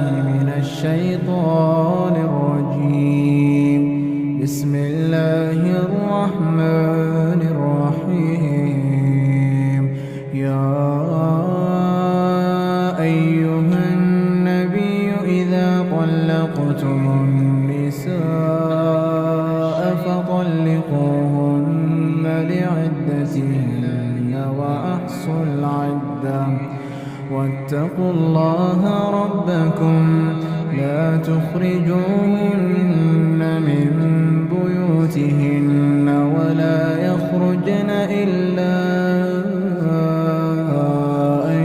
من الشيطان الرجيم. بسم الله الرحمن الرحيم. يا أيها النبي إذا طلقتم النساء فطلقوهن لعدتهن وأحصوا العدة واتقوا الله ربكم لا تخرجوهن من بيوتهن ولا يخرجن إلا أن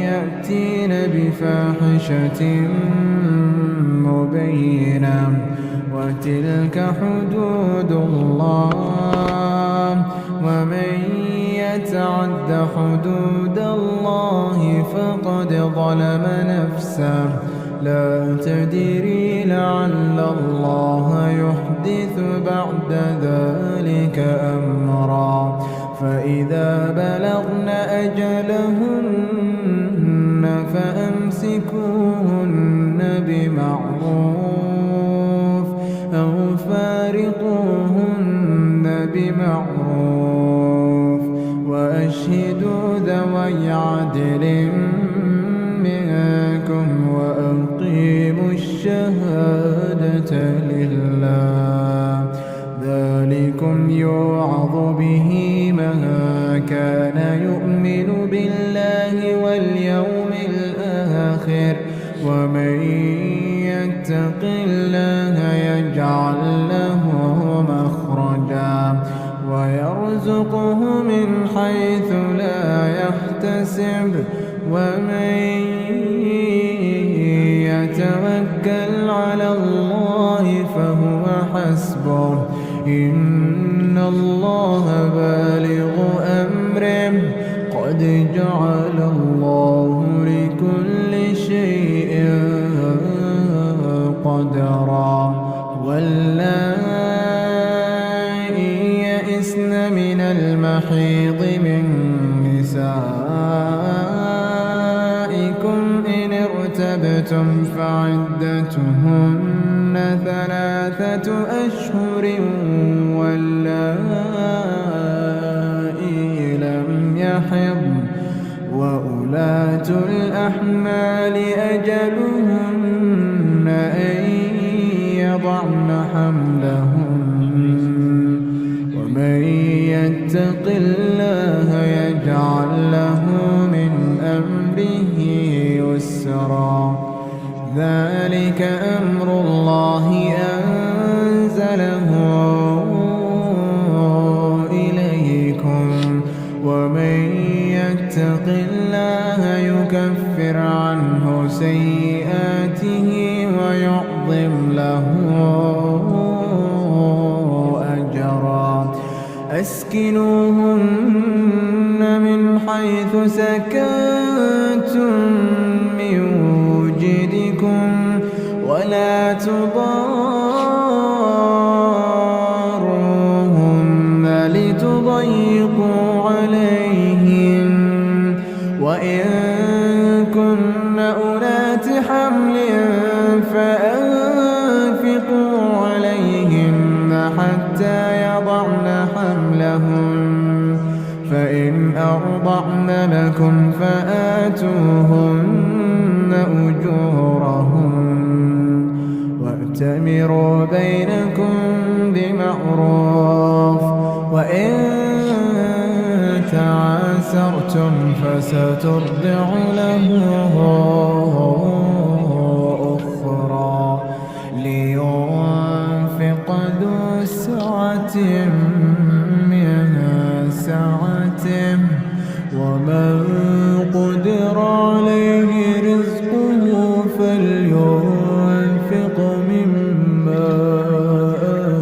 يأتين بفاحشة مبينة وتلك حدود الله ومن يتعد حدود الله فقد ظلم نفسه لا تدري لعل الله يحدث بعد ذلك أمرا فإذا بلغن أجلهن فأمسكوهن بمعروف أو فارقوهن بمعروف وأشهدوا ذوي عدل منكم وأقيموا الشهادة لله ذلكم يوعظ به من كان يؤمن بالله واليوم الآخر ومن يتق الله يجعل له مخرجا ويرزقه من حيث لا يحتسب ومن يتوكل على الله فهو حسبه إن الله بالغ أمره قد جعل الله لكل شيء قدرا واللائي يئسن من المحيض من نسائكم إن ارتبتم فعدتهن 3 أشهر واللائي لم يحضن وأولاة الأحمال أجلهن أن يضعن حملهن ومن يتق الله يجعل له من أمره يسرا ذلك أمر الله أنزله إليكم ومن يتق الله يكفر عنه سيئاته ويعظم له أجرا أسكنوهن من حيث سكنتم من وجدكم ولا تضاروهن لتضيقوا عليهم وإن كن أولات حمل فأنفقوا عليهن حتى يضعن حملهن فإن أرضعن لكم فآتوهن أجورهن وأتمروا بينكم بمعروف وإن تعاسرتم فسترضع له أخرى لينفق ذو سعة من سعته ومن قدر عليه رزقه فلينفق مما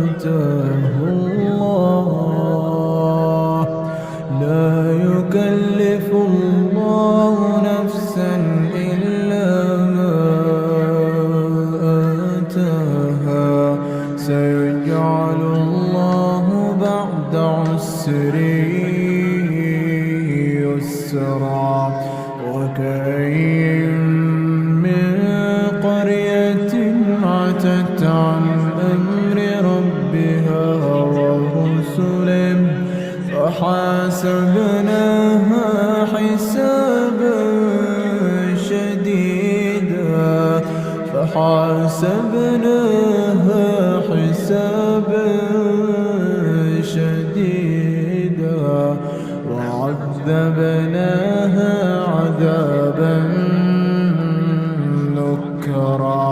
آتاه الله لا يكلف الله نفسا إلا عتت عن أمر ربها ورسله فحاسبناها حسابا شديدا فحاسبناها حسابا شديدا وعذبناها عذابا نكرا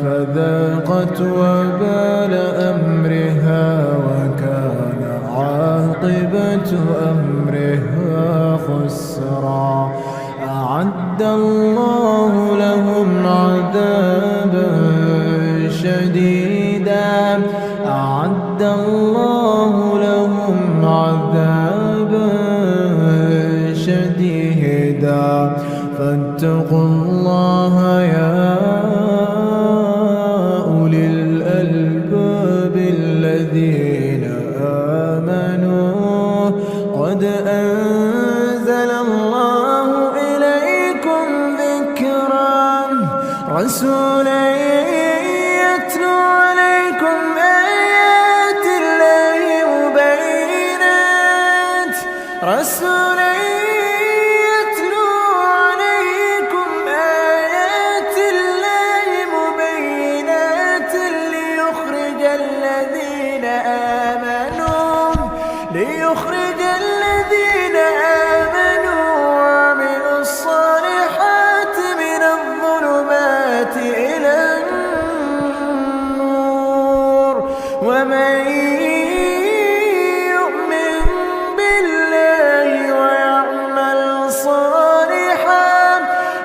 فذاقت وبال أمرها وكان عاقبة أمرها خسرا أعد الله لهم عذابا شديدا أعد الله لهم عذابا شديدا فاتقوا الله يا أولي الألباب الذين آمنوا قد أنزل الله إليكم ذكرا رسولا يتلو عليكم آيات الله مبينات رسولا يتلو عليكم آيات الله مبينات ليخرج الذين آمنوا وعملوا الصالحات من الظلمات إلى النور ومن يؤمن بالله ويعمل صالحا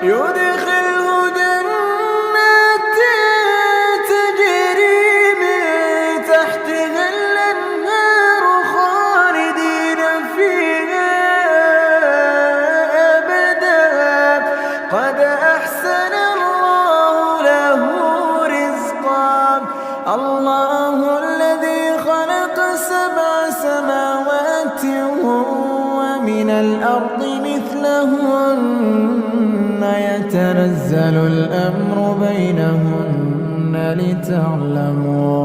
يدخله جنات تجري من تحتها الأنهار خالدين فيها أبدا قد أحسن الله له رزقا الله الذي خلق 7 سماوات ومن الأرض مثلهن يتنزل الأمر بينهن لتعلموا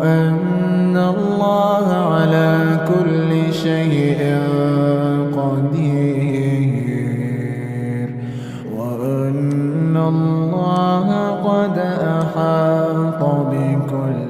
أن الله على كل شيء قدير وأن الله قد أحاط بكل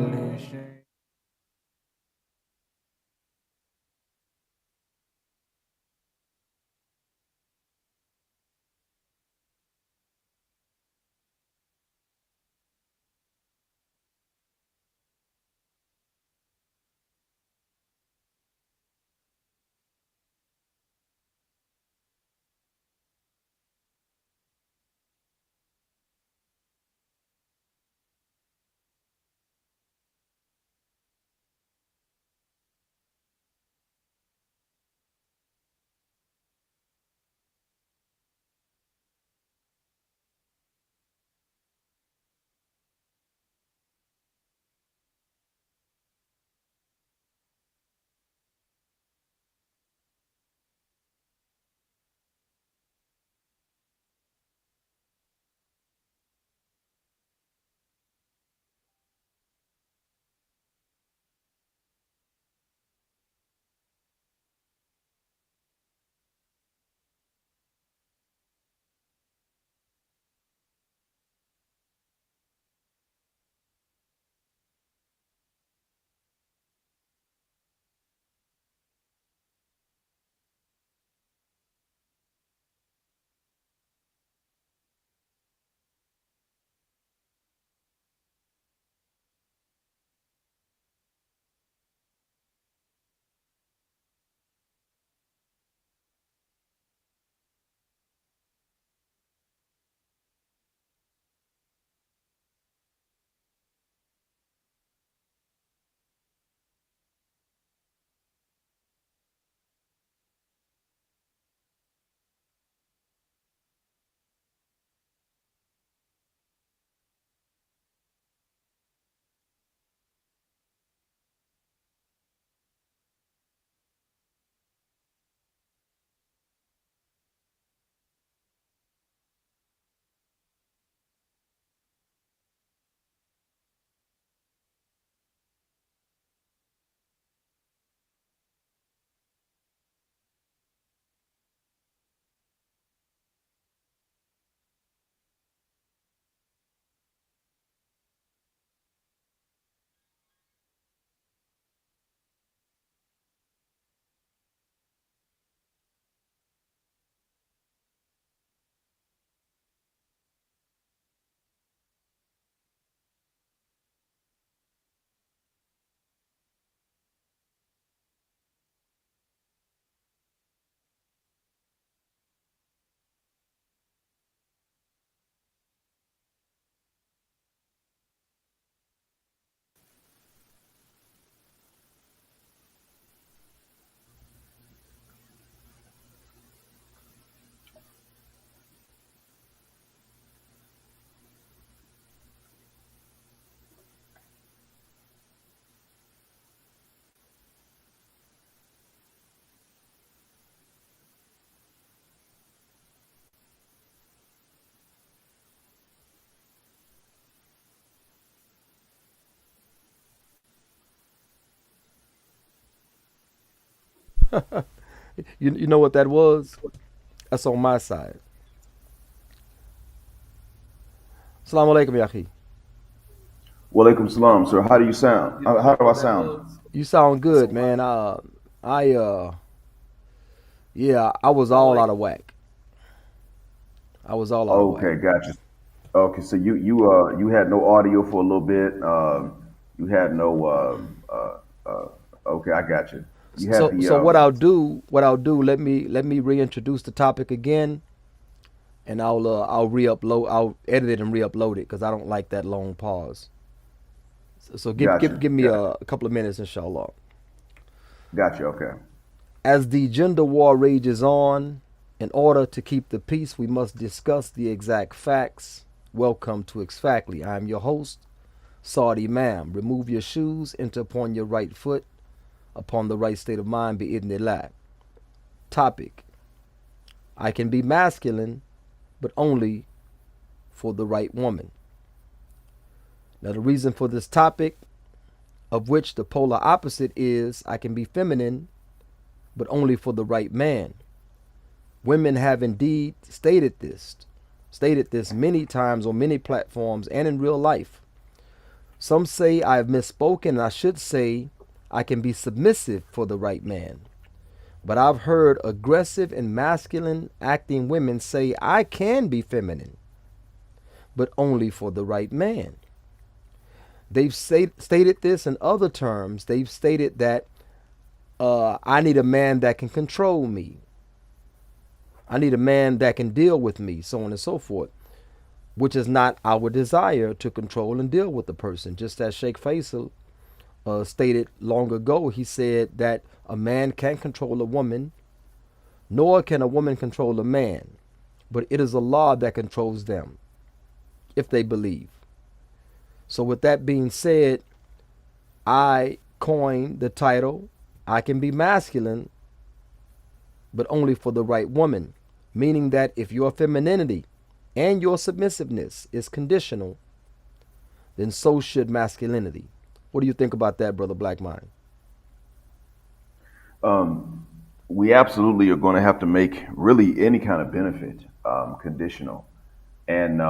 You know what that was? That's on my side. Assalamu alaikum, Yahi. Walaikum salam, sir. How do you sound? How do I sound? You sound good, man. I yeah, I was all out of whack. I was all out of whack. Okay, gotcha. Okay, so you had no audio for a little bit. You had no. Okay, I got you. You had So the. so what I'll do, let me reintroduce the topic again, and I'll re-upload, I'll edit it and re-upload it because I don't like that long pause. So Gotcha. give me a couple of minutes, inshallah. Gotcha. Okay. As the gender war rages on, in order to keep the peace, we must discuss the exact facts. Welcome to Exactly. I am your host, Saudi Imam. Remove your shoes, enter upon your right foot, upon the right state of mind, bi'idhnillah. Topic: I can be masculine, but only for the right woman. Now, the reason for this topic, of which the polar opposite is I can be feminine, but only for the right man. Women have indeed stated this many times on many platforms and in real life. Some say I have misspoken, and I should say I can be submissive for the right man. But I've heard aggressive and masculine acting women say I can be feminine, but only for the right man. They've stated this in other terms. They've stated that I need a man that can control me. I need a man that can deal with me, so on and so forth, which is not our desire to control and deal with the person. Just as Sheikh Faisal stated long ago, he said that a man can't control a woman, nor can a woman control a man, but it is Allah that controls them if they believe. So, with that being said, I coined the title, I can be masculine, but only for the right woman. Meaning that if your femininity and your submissiveness is conditional, then so should masculinity. What do you think about that, Brother Black Mind? We absolutely are going to have to make really any kind of benefit conditional, and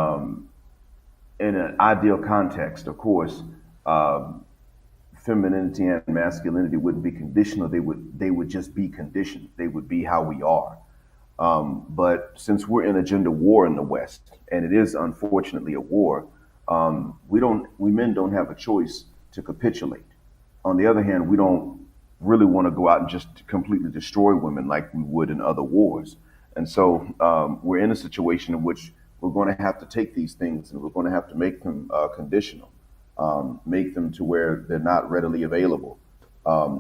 in an ideal context, of course, femininity and masculinity wouldn't be conditional. They would just be conditioned. They would be how we are. But since we're in a gender war in the West, and it is unfortunately a war, we men don't have a choice to capitulate. On the other hand, we don't really want to go out and just completely destroy women like we would in other wars. And so we're in a situation in which we're going to have to take these things and we're going to have to make them conditional, make them to where they're not readily available.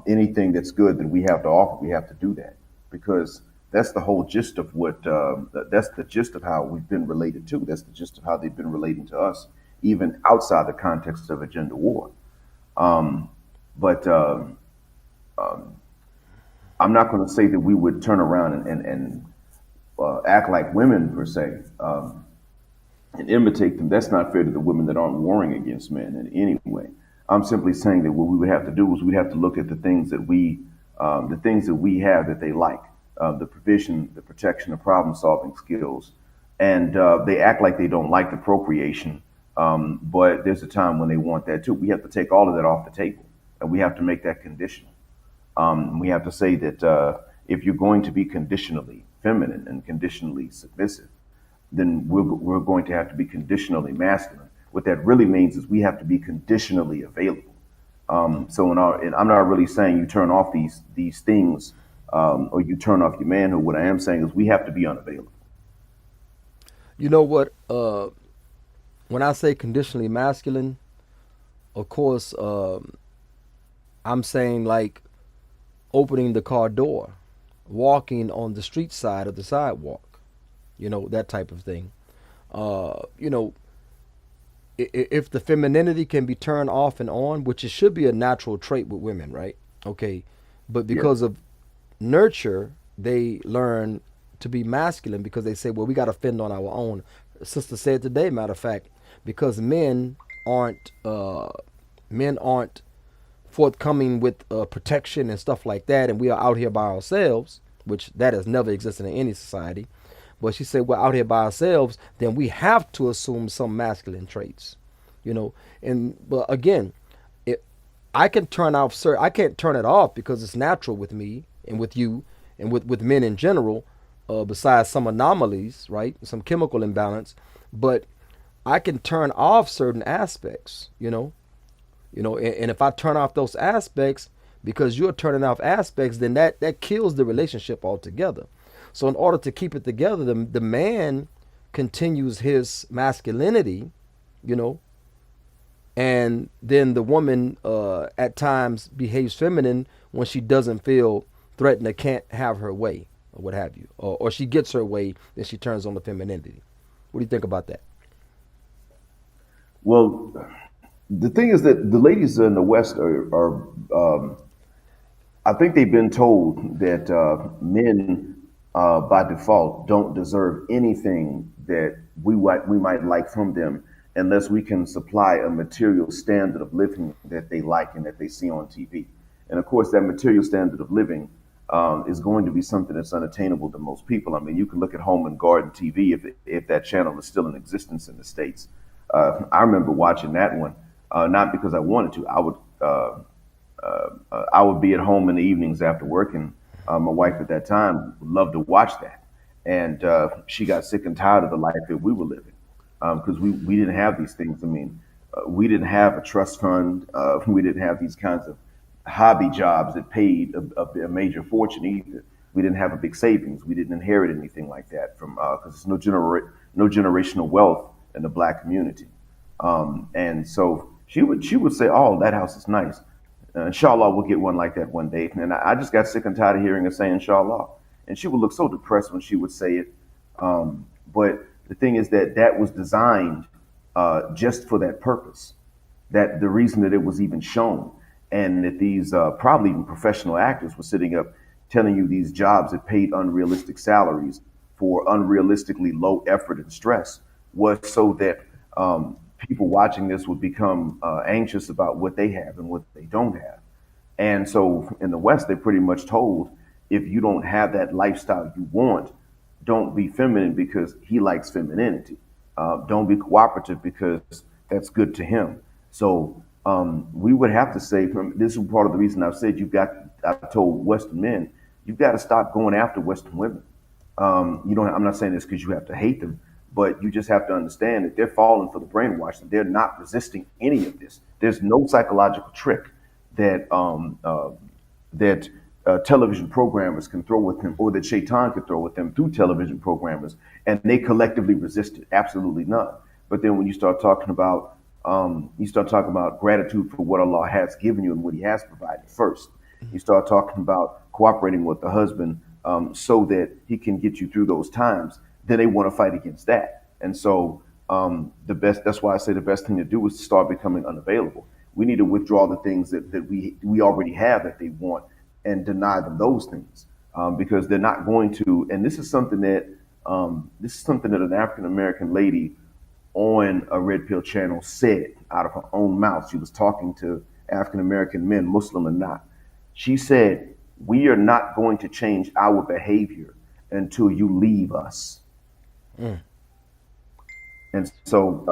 Anything that's good that we have to offer, we have to do that because that's the whole gist of that's the gist of how we've been related to. That's the gist of how they've been relating to us, even outside the context of a gender war. Um, but I'm not going to say that we would turn around and act like women per se and imitate them. That's not fair to the women that aren't warring against men in any way. I'm simply saying that what we would have to do is we'd have to look at the things that we have that they like, the provision, the protection, the problem solving skills, and they act like they don't like the procreation. But there's a time when they want that too. We have to take all of that off the table, and we have to make that conditional. We have to say that if you're going to be conditionally feminine and conditionally submissive, then we're going to have to be conditionally masculine. What that really means is we have to be conditionally available. And I'm not really saying you turn off these things or you turn off your manhood. What I am saying is we have to be unavailable. You know what? When I say conditionally masculine, of course, I'm saying like opening the car door, walking on the street side of the sidewalk, that type of thing. You know, if the femininity can be turned off and on, which it should be a natural trait with women, right? Okay, but Yes. because of nurture, they learn to be masculine because they say, well, we got to fend on our own. Sister said today, matter of fact, because aren't men aren't forthcoming with protection and stuff like that, and we are out here by ourselves, which that has never existed in any society. But she said we're out here by ourselves, then we have to assume some masculine traits, you know. And but again, it, I can turn off, sir. I can't turn it off because it's natural with me and with you and with men in general. Besides some anomalies, right, some chemical imbalance, but I can turn off certain aspects, and if I turn off those aspects because you're turning off aspects, then that kills the relationship altogether. So in order to keep it together, the man continues his masculinity, you know, and then the woman at times behaves feminine when she doesn't feel threatened or can't have her way or what have you, or she gets her way, then she turns on the femininity. What do you think about that? Well, the thing is that the ladies in the West I think they've been told that men, by default, don't deserve anything that we might like from them unless we can supply a material standard of living that they like and that they see on TV. And of course, that material standard of living is going to be something that's unattainable to most people. I mean, you can look at Home and Garden TV if that channel is still in existence in the States. I remember watching that one, not because I wanted to. I would be at home in the evenings after work, and my wife at that time loved to watch that. And she got sick and tired of the life that we were living because we didn't have these things. I mean, we didn't have a trust fund. We didn't have these kinds of hobby jobs that paid a major fortune either. We didn't have a big savings. We didn't inherit anything like that from because there's no generational wealth in the black community. And so she would say, "Oh, that house is nice. Inshallah, we'll get one like that one day." And I just got sick and tired of hearing her say "Inshallah," and she would look so depressed when she would say it. But the thing is that that was designed just for that purpose. That the reason that it was even shown, and that these probably even professional actors were sitting up telling you these jobs that paid unrealistic salaries for unrealistically low effort and stress was so that people watching this would become anxious about what they have and what they don't have. And so in the West, they're pretty much told if you don't have that lifestyle you want, don't be feminine because he likes femininity. Don't be cooperative because that's good to him. So we would have to say, this is part of the reason I've said I've told Western men, you've got to stop going after Western women. You don't. I'm not saying this because you have to hate them, but you just have to understand that they're falling for the brainwash and they're not resisting any of this. There's no psychological trick that television programmers can throw at them, or that Shaitan can throw at them through television programmers, and they collectively resist it. Absolutely none. But then when you start talking about gratitude for what Allah has given you and what He has provided first. You start talking about cooperating with the husband so that he can get you through those times. Then they want to fight against that. And so that's why I say the best thing to do is to start becoming unavailable. We need to withdraw the things that we already have that they want and deny them those things because they're not going to. And this is something that an African American lady on a Red Pill channel said out of her own mouth. She was talking to African American men, Muslim or not. She said, "We are not going to change our behavior until you leave us." Mm. And so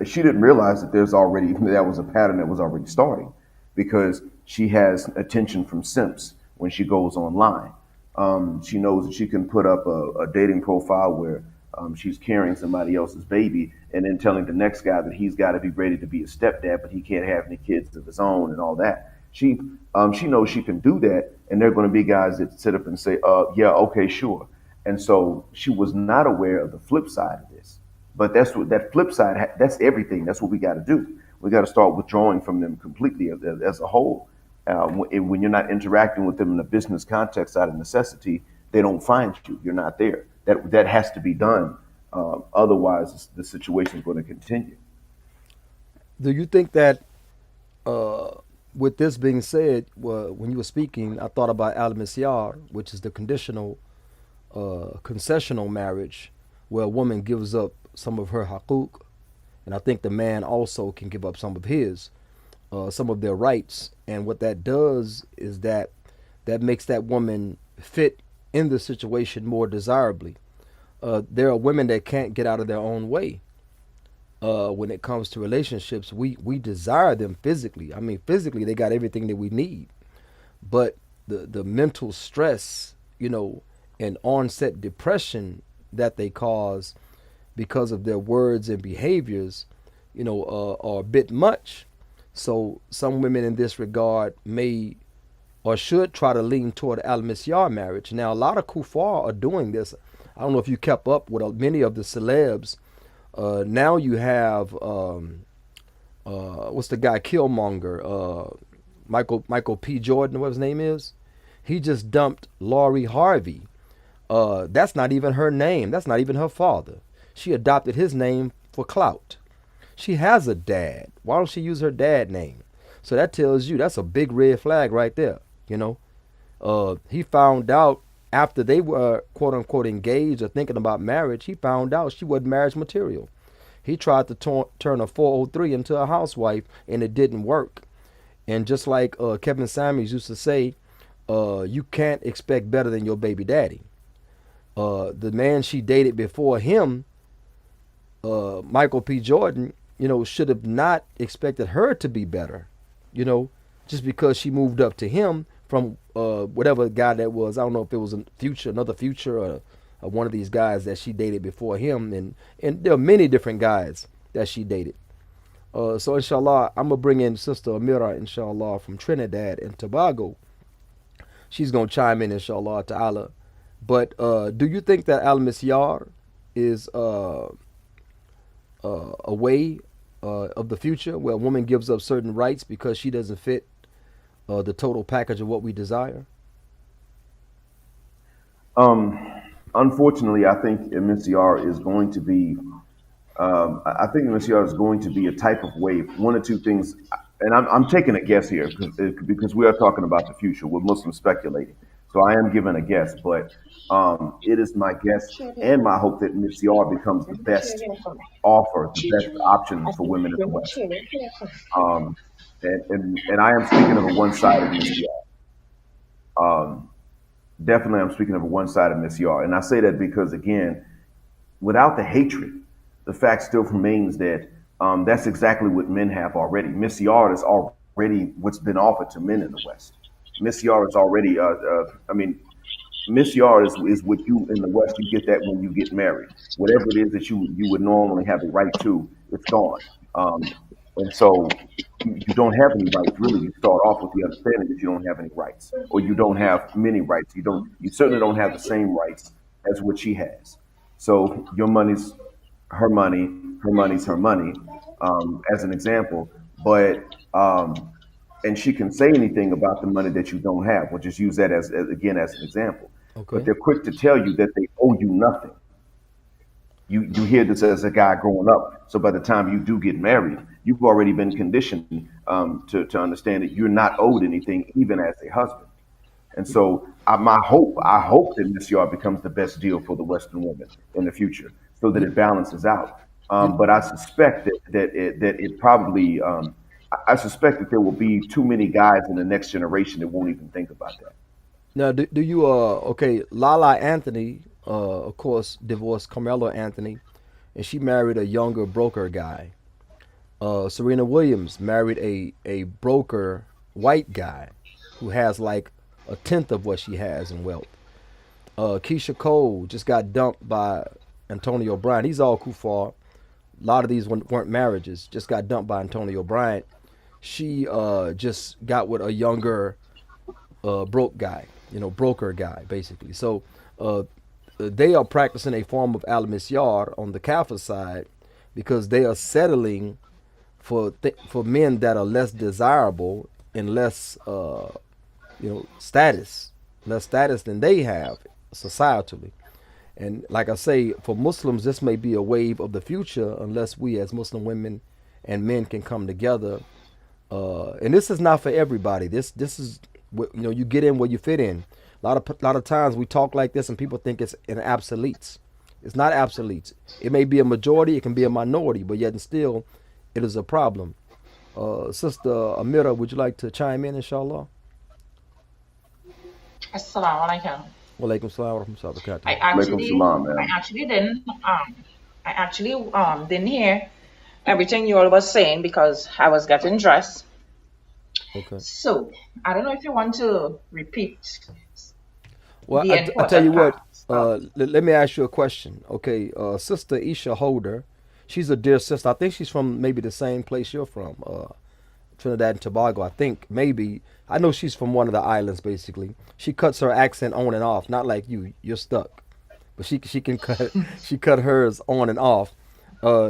she didn't realize that that was a pattern that was already starting because she has attention from simps when she goes online. She knows that she can put up a dating profile where she's carrying somebody else's baby and then telling the next guy that he's got to be ready to be a stepdad, but he can't have any kids of his own and all that. She knows she can do that, and there are going to be guys that sit up and say, "Yeah, okay, sure." And so she was not aware of the flip side of this. But that's what that flip side. That's everything. That's what we got to do. We got to start withdrawing from them completely as a whole. When you're not interacting with them in a business context out of necessity, they don't find you. You're not there. That has to be done. Otherwise, the situation is going to continue. Do you think that, with this being said, when you were speaking, I thought about al misyar, which is the concessional marriage, where a woman gives up some of her haqooq, and I think the man also can give up some of his. some of their rights. And what that does is that makes that woman fit in the situation more desirably. There are women that can't get out of their own way. When it comes to relationships, we desire them physically. I mean, physically, they got everything that we need, but the mental stress, and onset depression that they cause because of their words and behaviors, are a bit much. So some women in this regard may or should try to lean toward al-misyar marriage. Now, a lot of kuffar are doing this. I don't know if you kept up with many of the celebs. Now you have what's the guy, Killmonger, Michael P. Jordan, what his name is. He just dumped Laurie Harvey. That's not even her name. That's not even her father. She adopted his name for clout. She has a dad. Why don't she use her dad name? So that tells you that's a big red flag right there. He found out after they were quote unquote engaged or thinking about marriage. He found out she wasn't marriage material. He tried to turn a 403 into a housewife, and it didn't work. And just like Kevin Samuels used to say, you can't expect better than your baby daddy. The man she dated before him, Michael P. Jordan, should have not expected her to be better, just because she moved up to him from whatever guy that was. I don't know if it was another future, or one of these guys that she dated before him. And there are many different guys that she dated. So inshallah, I'm going to bring in Sister Amira, inshallah, from Trinidad and Tobago. She's going to chime in, inshallah ta'ala. But do you think that al-misyar is a way of the future where a woman gives up certain rights because she doesn't fit the total package of what we desire? Unfortunately, I think MCR is going to be. I think MCR is going to be a type of wave. One or two things, and I'm taking a guess here because we are talking about the future. We're Muslims speculating, so I am giving a guess. But it is my guess and my hope that MCR becomes the best offer, the best option for women in the West. And I am speaking of a one-sided MCR. Definitely, I'm speaking of a one-sided MCR, and I say that because again, without the hatred, the fact still remains that that's exactly what men have already. MCR is already what's been offered to men in the West. MCR is already, MCR is what you in the West, you get that when you get married. Whatever it is that you would normally have a right to, it's gone. And so you don't have any rights really. You start off with the understanding that you don't have any rights, or you don't have many rights. You certainly don't have the same rights as what she has. So your money's her money, her money's her money, as an example. But and she can say anything about the money that you don't have. We'll just use that as again as an example. Okay. But they're quick to tell you that they owe you nothing. You hear this as a guy growing up. So by the time you do get married, you've already been conditioned to understand that you're not owed anything, even as a husband. And so I hope that Miss Yard becomes the best deal for the Western woman in the future, so that it balances out. But I suspect that it probably I suspect that there will be too many guys in the next generation that won't even think about that. Now, do you okay? Lala Anthony, of course, divorced Carmelo Anthony, and she married a younger broker guy. Serena Williams married a broker white guy who has like a tenth of what she has in wealth. Keisha Cole just got dumped by Antonio Bryant. He's all kuffar. A lot of these weren't marriages. Just got dumped by Antonio Bryant. She just got with a younger broke guy, broker guy, basically. So they are practicing a form of al-misyar on the Kafir side because they are settling for men that are less desirable and less less status than they have societally. And like I say, for Muslims, this may be a wave of the future unless we as Muslim women and men can come together. And this is not for everybody. This is you get in where you fit in. A lot of times we talk like this and people think it's an absolutes. It's not absolutes. It may be a majority, it can be a minority, but yet and still, it is a problem. Sister Amira, would you like to chime in, inshallah? Assalamu alaikum. Walaikum salam wa rahmatullahi wa barakatuh. I Alaikum actually, salam, I man. actually didn't, I actually didn't hear everything you all was saying because I was getting dressed. Okay. So I don't know if you want to repeat Well, the I tell you important what. parts. Let me ask you a question. Okay, Sister Isha Holder, she's a dear sister. I think she's from maybe the same place you're from, Trinidad and Tobago. I think maybe. I know she's from one of the islands. Basically, she cuts her accent on and off. Not like you. You're stuck, but she can cut she cut hers on and off.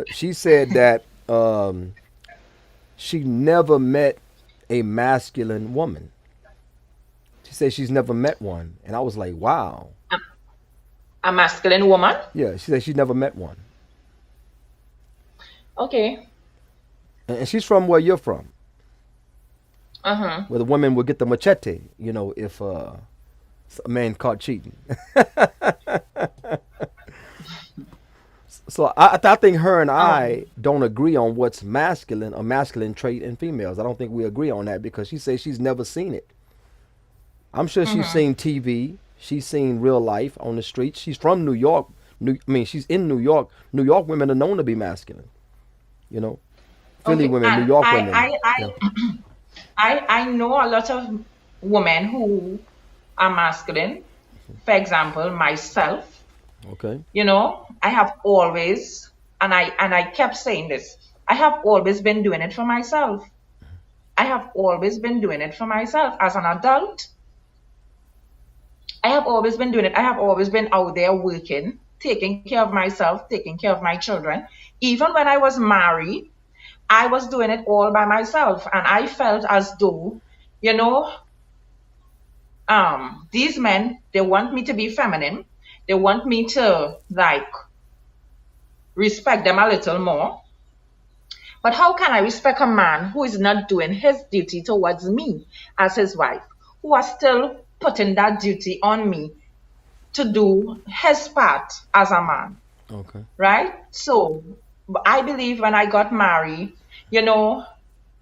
She said that she never met a masculine woman. She said she's never met one, and I was like, wow. A masculine woman. Yeah, she said she never met one, Okay. and she's from where you're from, Uh-huh. where the women would get the machete, if a man caught cheating. So I think her and I Um, don't agree on what's masculine, a masculine trait in females. I don't think we agree on that because she says she's never seen it. I'm sure she's mhm. seen TV, she's seen real life on the streets. She's from New York. I mean, she's in New York. New York women are known to be masculine. You know, Philly Okay. women, New And York women. Yeah. I know a lot of women who are masculine. For example, myself. Okay. I have always, and I kept saying this, I have always been doing it for myself. I have always been doing it for myself as an adult. I have always been doing it. I have always been out there working, taking care of myself, taking care of my children. Even when I was married, I was doing it all by myself. And I felt as though, you know, these men, they want me to be feminine. They want me to like respect them a little more. But how can I respect a man who is not doing his duty towards me as his wife, who are still putting that duty on me to do his part as a man, Okay. right? So I believe when I got married, you know,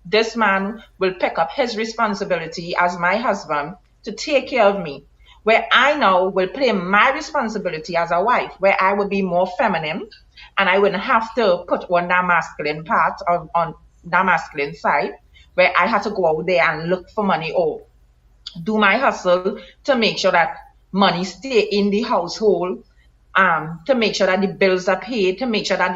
this man will pick up his responsibility as my husband to take care of me. Where I now will play my responsibility as a wife, where I would be more feminine and I wouldn't have to put on that masculine part on that masculine side, where I had to go out there and look for money or do my hustle to make sure that money stay in the household, to make sure that the bills are paid, to make sure that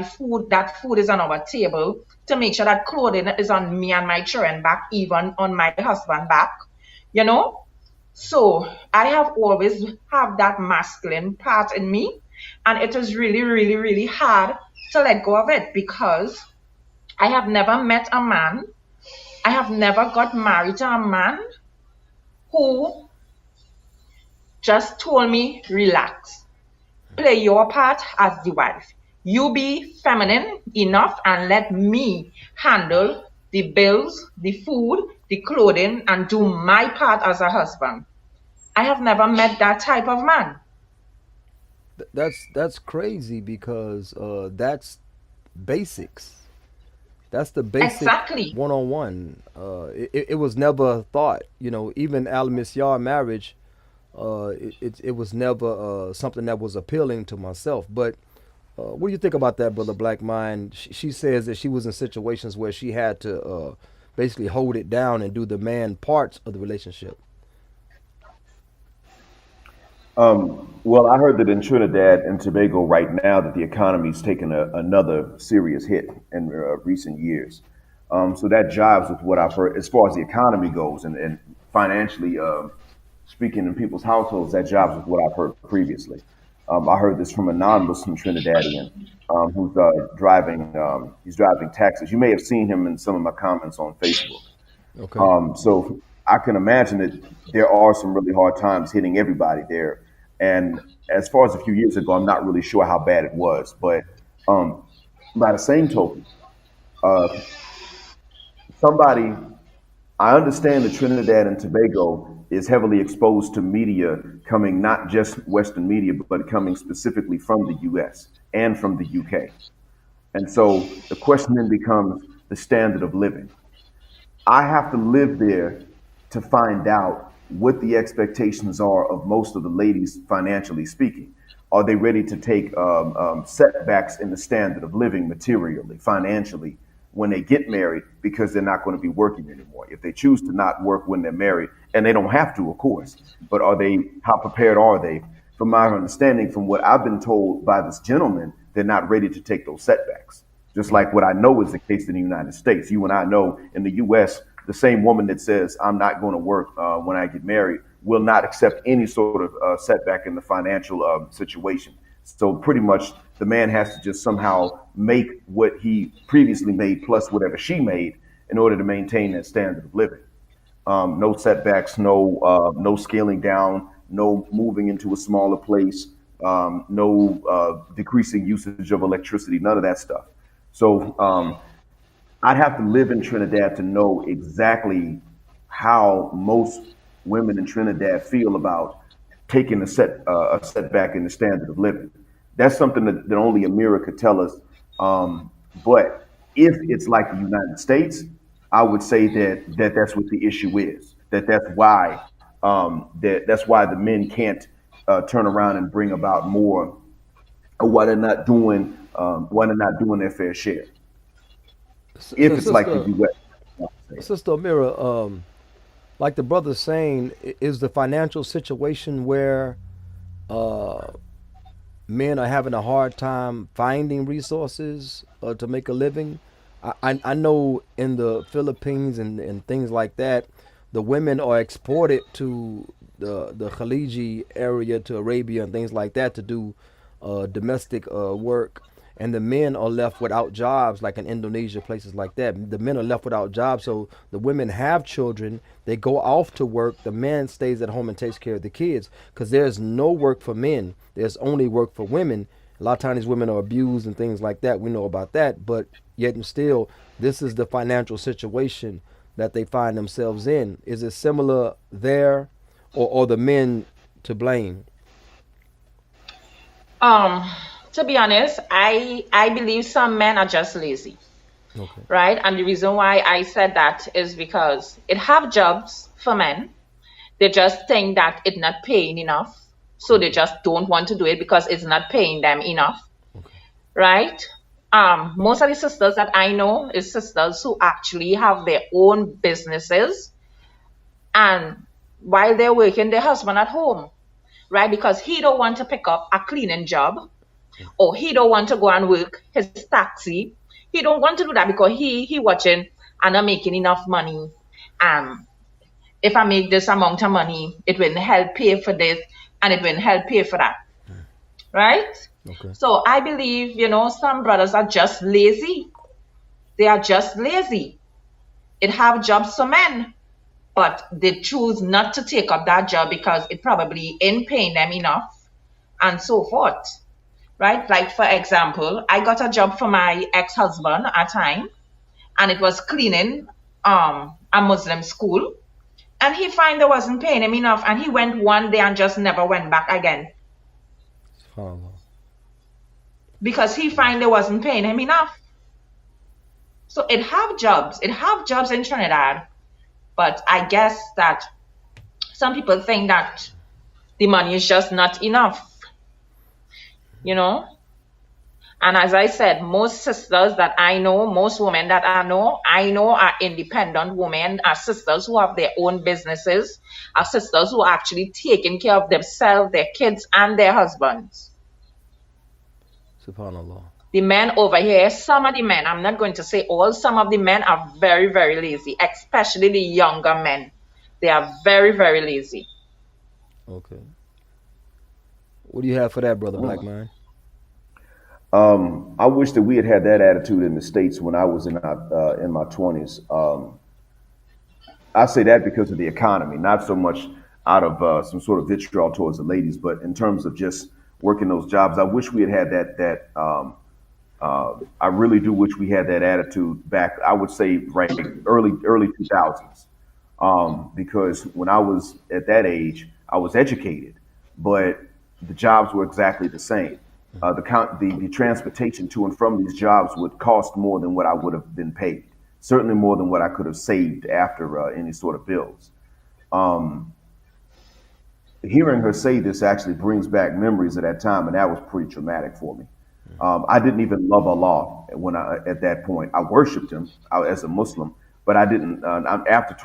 that food is on our table, to make sure that clothing is on me and my children back, even on my husband back, you know. So I have always have that masculine part in me, and it is really, really, really hard to let go of it because I have never met a man, I have never got married to a man who just told me, relax, play your part as the wife. You be feminine enough and let me handle the bills, the food, the clothing, and do my part as a husband. I have never met that type of man. That's crazy because that's basics. That's the basic Exactly. one on one. It was never thought. Even Al Misyar marriage. It was never something that was appealing to myself. But what do you think about that, brother Black Mind? She says that she was in situations where she had to basically hold it down and do the man parts of the relationship. Well, I heard that in Trinidad and Tobago right now that the economy's taken another serious hit in recent years. So that jives with what I've heard as far as the economy goes and financially speaking in people's households. That jives with what I've heard previously. I heard this from a non-Muslim Trinidadian who's driving. He's driving taxis. You may have seen him in some of my comments on Facebook. Okay. So I can imagine that there are some really hard times hitting everybody there. And as far as a few years ago, I'm not really sure how bad it was. But um, by the same token, uh, somebody, I understand that Trinidad and Tobago is heavily exposed to media coming not just Western media, but coming specifically from the US and from the UK. And so the question then becomes the standard of living. I have to live there to find out what the expectations are of most of the ladies, financially speaking. Are they ready to take setbacks in the standard of living materially, financially, when they get married because they're not going to be working anymore? If they choose to not work when they're married, and they don't have to, of course, but are they, how prepared are they? From my understanding, from what I've been told by this gentleman, they're not ready to take those setbacks. Just like what I know is the case in the United States. You and I know in the U.S., the same woman that says, I'm not going to work when I get married, will not accept any sort of setback in the financial situation. So pretty much the man has to just somehow make what he previously made plus whatever she made in order to maintain that standard of living. No setbacks, no scaling down, no moving into a smaller place, no decreasing usage of electricity, none of that stuff. So I'd have to live in Trinidad to know exactly how most women in Trinidad feel about taking a setback in the standard of living. That's something that only Amira could tell us. But if it's like the United States, I would say that's what the issue is. That's why the men can't turn around and bring about more, or why they're not doing their fair share. So, If it's like the U.S. Sister Amira, like the brother's saying, is the financial situation where uh, men are having a hard time finding resources to make a living? I know in the Philippines and things like that, the women are exported to the Khaliji area, to Arabia and things like that, to do domestic work, and the men are left without jobs, like in Indonesia, places like that. The men are left without jobs, so the women have children. They go off to work. The man stays at home and takes care of the kids, because there's no work for men. There's only work for women. A lot of times, these women are abused and things like that. We know about that, but yet and still, this is the financial situation that they find themselves in. Is it similar there, or the men to blame? Um, to be honest, I believe some men are just lazy, Okay. right? And the reason why I said that is because it have jobs for men. They just think that it's not paying enough, so they just don't want to do it because it's not paying them enough, right? Most of the sisters that I know is sisters who actually have their own businesses, and while they're working, their husband at home, right? Because he don't want to pick up a cleaning job, or he don't want to go and work his taxi. He don't want to do that because he watching and I'm making enough money. Um, if I make this amount of money, it will help pay for this and it will help pay for that, right? Okay. So I believe, some brothers are just lazy. They are just lazy. It have jobs for men, but they choose not to take up that job because it probably ain't paying them enough and so forth, right? Like, for example, I got a job for my ex-husband at a time, and it was cleaning a Muslim school. And he find I wasn't paying him enough, and he went one day and just never went back again SubhanAllah. because he find I wasn't paying him enough. So it have jobs in Trinidad, but I guess that some people think that the money is just not enough, you know. And as I said, most sisters that I know, most women that I know are independent women, are sisters who have their own businesses, are sisters who are actually taking care of themselves, their kids, and their husbands. SubhanAllah. The men over here, some of the men, I'm not going to say all, some of the men are very, very lazy, especially the younger men. They are very, very lazy. Okay. What do you have for that, brother Black Man? I wish that we had had that attitude in the States when I was in my 20s. I say that because of the economy, not so much out of some sort of vitriol towards the ladies, but in terms of just working those jobs. I wish we had had I really do wish we had that attitude back. I would say right early 2000s, because when I was at that age, I was educated, but the jobs were exactly the same. The transportation to and from these jobs would cost more than what I would have been paid. certainly more than what I could have saved after any sort of bills. Um, Hearing her say this actually brings back memories of that time, and that was pretty traumatic for me. I didn't even love Allah when I at that point. I worshipped Him as a Muslim, but I didn't. After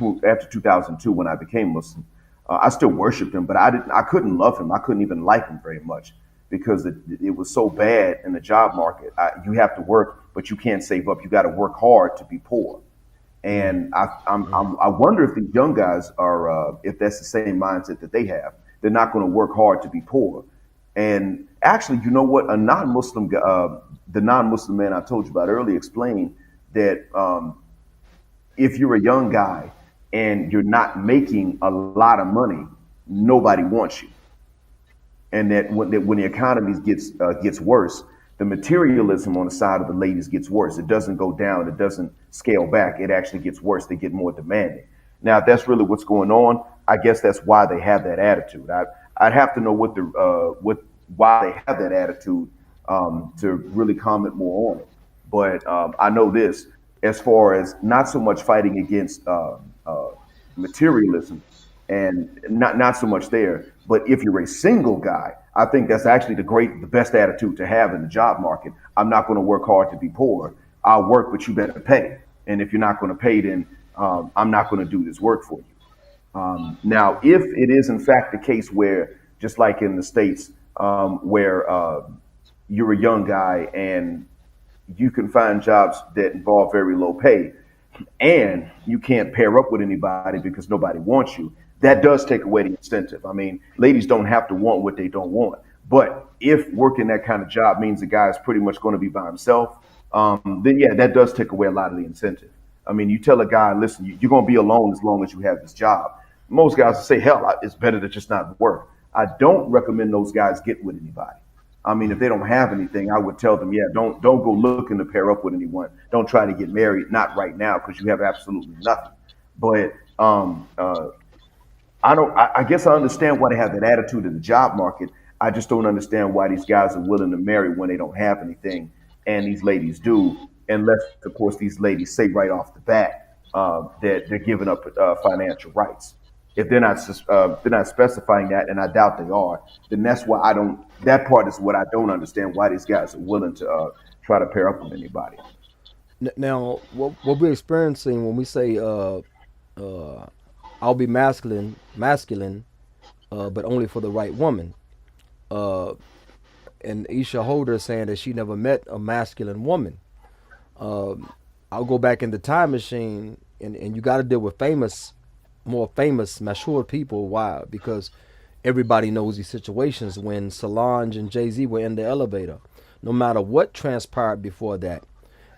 2002, when I became Muslim, I still worshipped Him, but I didn't. I couldn't love Him. I couldn't even like Him very much because it was so bad in the job market. You have to work, but you can't save up. You got to work hard to be poor. And I wonder if the young guys are, if that's the same mindset that they have. They're not going to work hard to be poor. And actually, you know what? The non-Muslim man I told you about earlier explained that if you're a young guy and you're not making a lot of money, nobody wants you. And that when the economy gets worse, the materialism on the side of the ladies gets worse. It doesn't go down. It doesn't scale back. It actually gets worse. They get more demanding. Now, if that's really what's going on, I guess that's why they have that attitude. I'd have to know why they have that attitude to really comment more on it. But I know this, as far as not so much fighting against materialism, and not so much there. But if you're a single guy, I think that's actually the best attitude to have in the job market. I'm not going to work hard to be poor. I'll work, but you better pay. And if you're not going to pay, then I'm not going to do this work for you. Now, if it is in fact the case where, just like in the States, where you're a young guy and you can find jobs that involve very low pay and you can't pair up with anybody because nobody wants you, that does take away the incentive. I mean, ladies don't have to want what they don't want. But if working that kind of job means the guy is pretty much going to be by himself, then yeah, that does take away a lot of the incentive. I mean, you tell a guy, listen, you're going to be alone as long as you have this job. Most guys will say, hell, it's better to just not work. I don't recommend those guys get with anybody. I mean, if they don't have anything, I would tell them, yeah, don't go looking to pair up with anyone. Don't try to get married, not right now, because you have absolutely nothing. But I guess I understand why they have that attitude in the job market. I just don't understand why these guys are willing to marry when they don't have anything, and these ladies do, unless, of course, these ladies say right off the bat that they're giving up financial rights. If they're not specifying that, and I doubt they are, then that's why I don't. That part is what I don't understand, why these guys are willing to try to pair up with anybody. Now, what we're experiencing when we say I'll be masculine, but only for the right woman. Uh, and Isha Holder is saying that she never met a masculine woman. I'll go back in the time machine, and you got to deal with more famous, mature people. Why? Because everybody knows these situations when Solange and Jay-Z were in the elevator. No matter what transpired before that,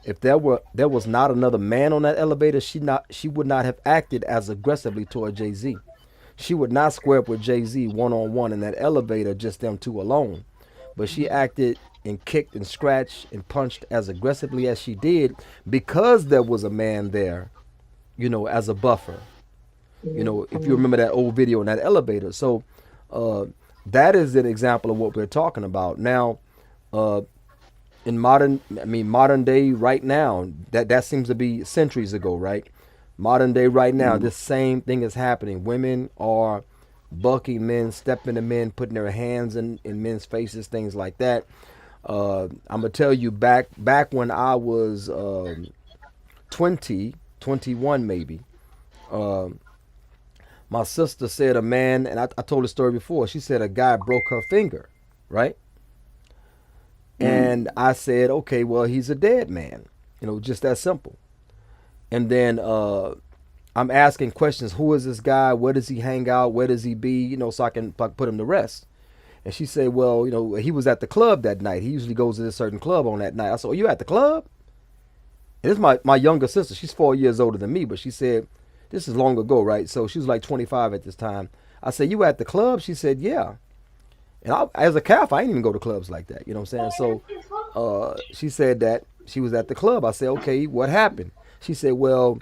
if there was not another man on that elevator, she would not have acted as aggressively toward Jay-Z. She would not square up with Jay-Z one on one in that elevator, just them two alone. But she acted and kicked and scratched and punched as aggressively as she did because there was a man there, as a buffer. If you remember that old video in that elevator. So that is an example of what we're talking about. Now, in modern day right now, that seems to be centuries ago, right? Modern day right now, this same thing is happening. Women are bucking men, stepping to men, putting their hands in men's faces, things like that. I'm gonna tell you, back when I was 20, 21 maybe, my sister said a man, and I told the story before, she said a guy broke her finger, right? And I said, okay, well, he's a dead man, just that simple. And then I'm asking questions. Who is this guy? Where does he hang out? Where does he be? So I can put him to rest. And she said, well, he was at the club that night. He usually goes to this certain club on that night. I said, oh, you at the club? And this is my younger sister. She's 4 years older than me, but she said, this is long ago, right? So she was like 25 at this time. I said, you at the club? She said, yeah. And as a calf, I didn't even go to clubs like that. You know what I'm saying? So she said that she was at the club. I said, okay, what happened? She said, well,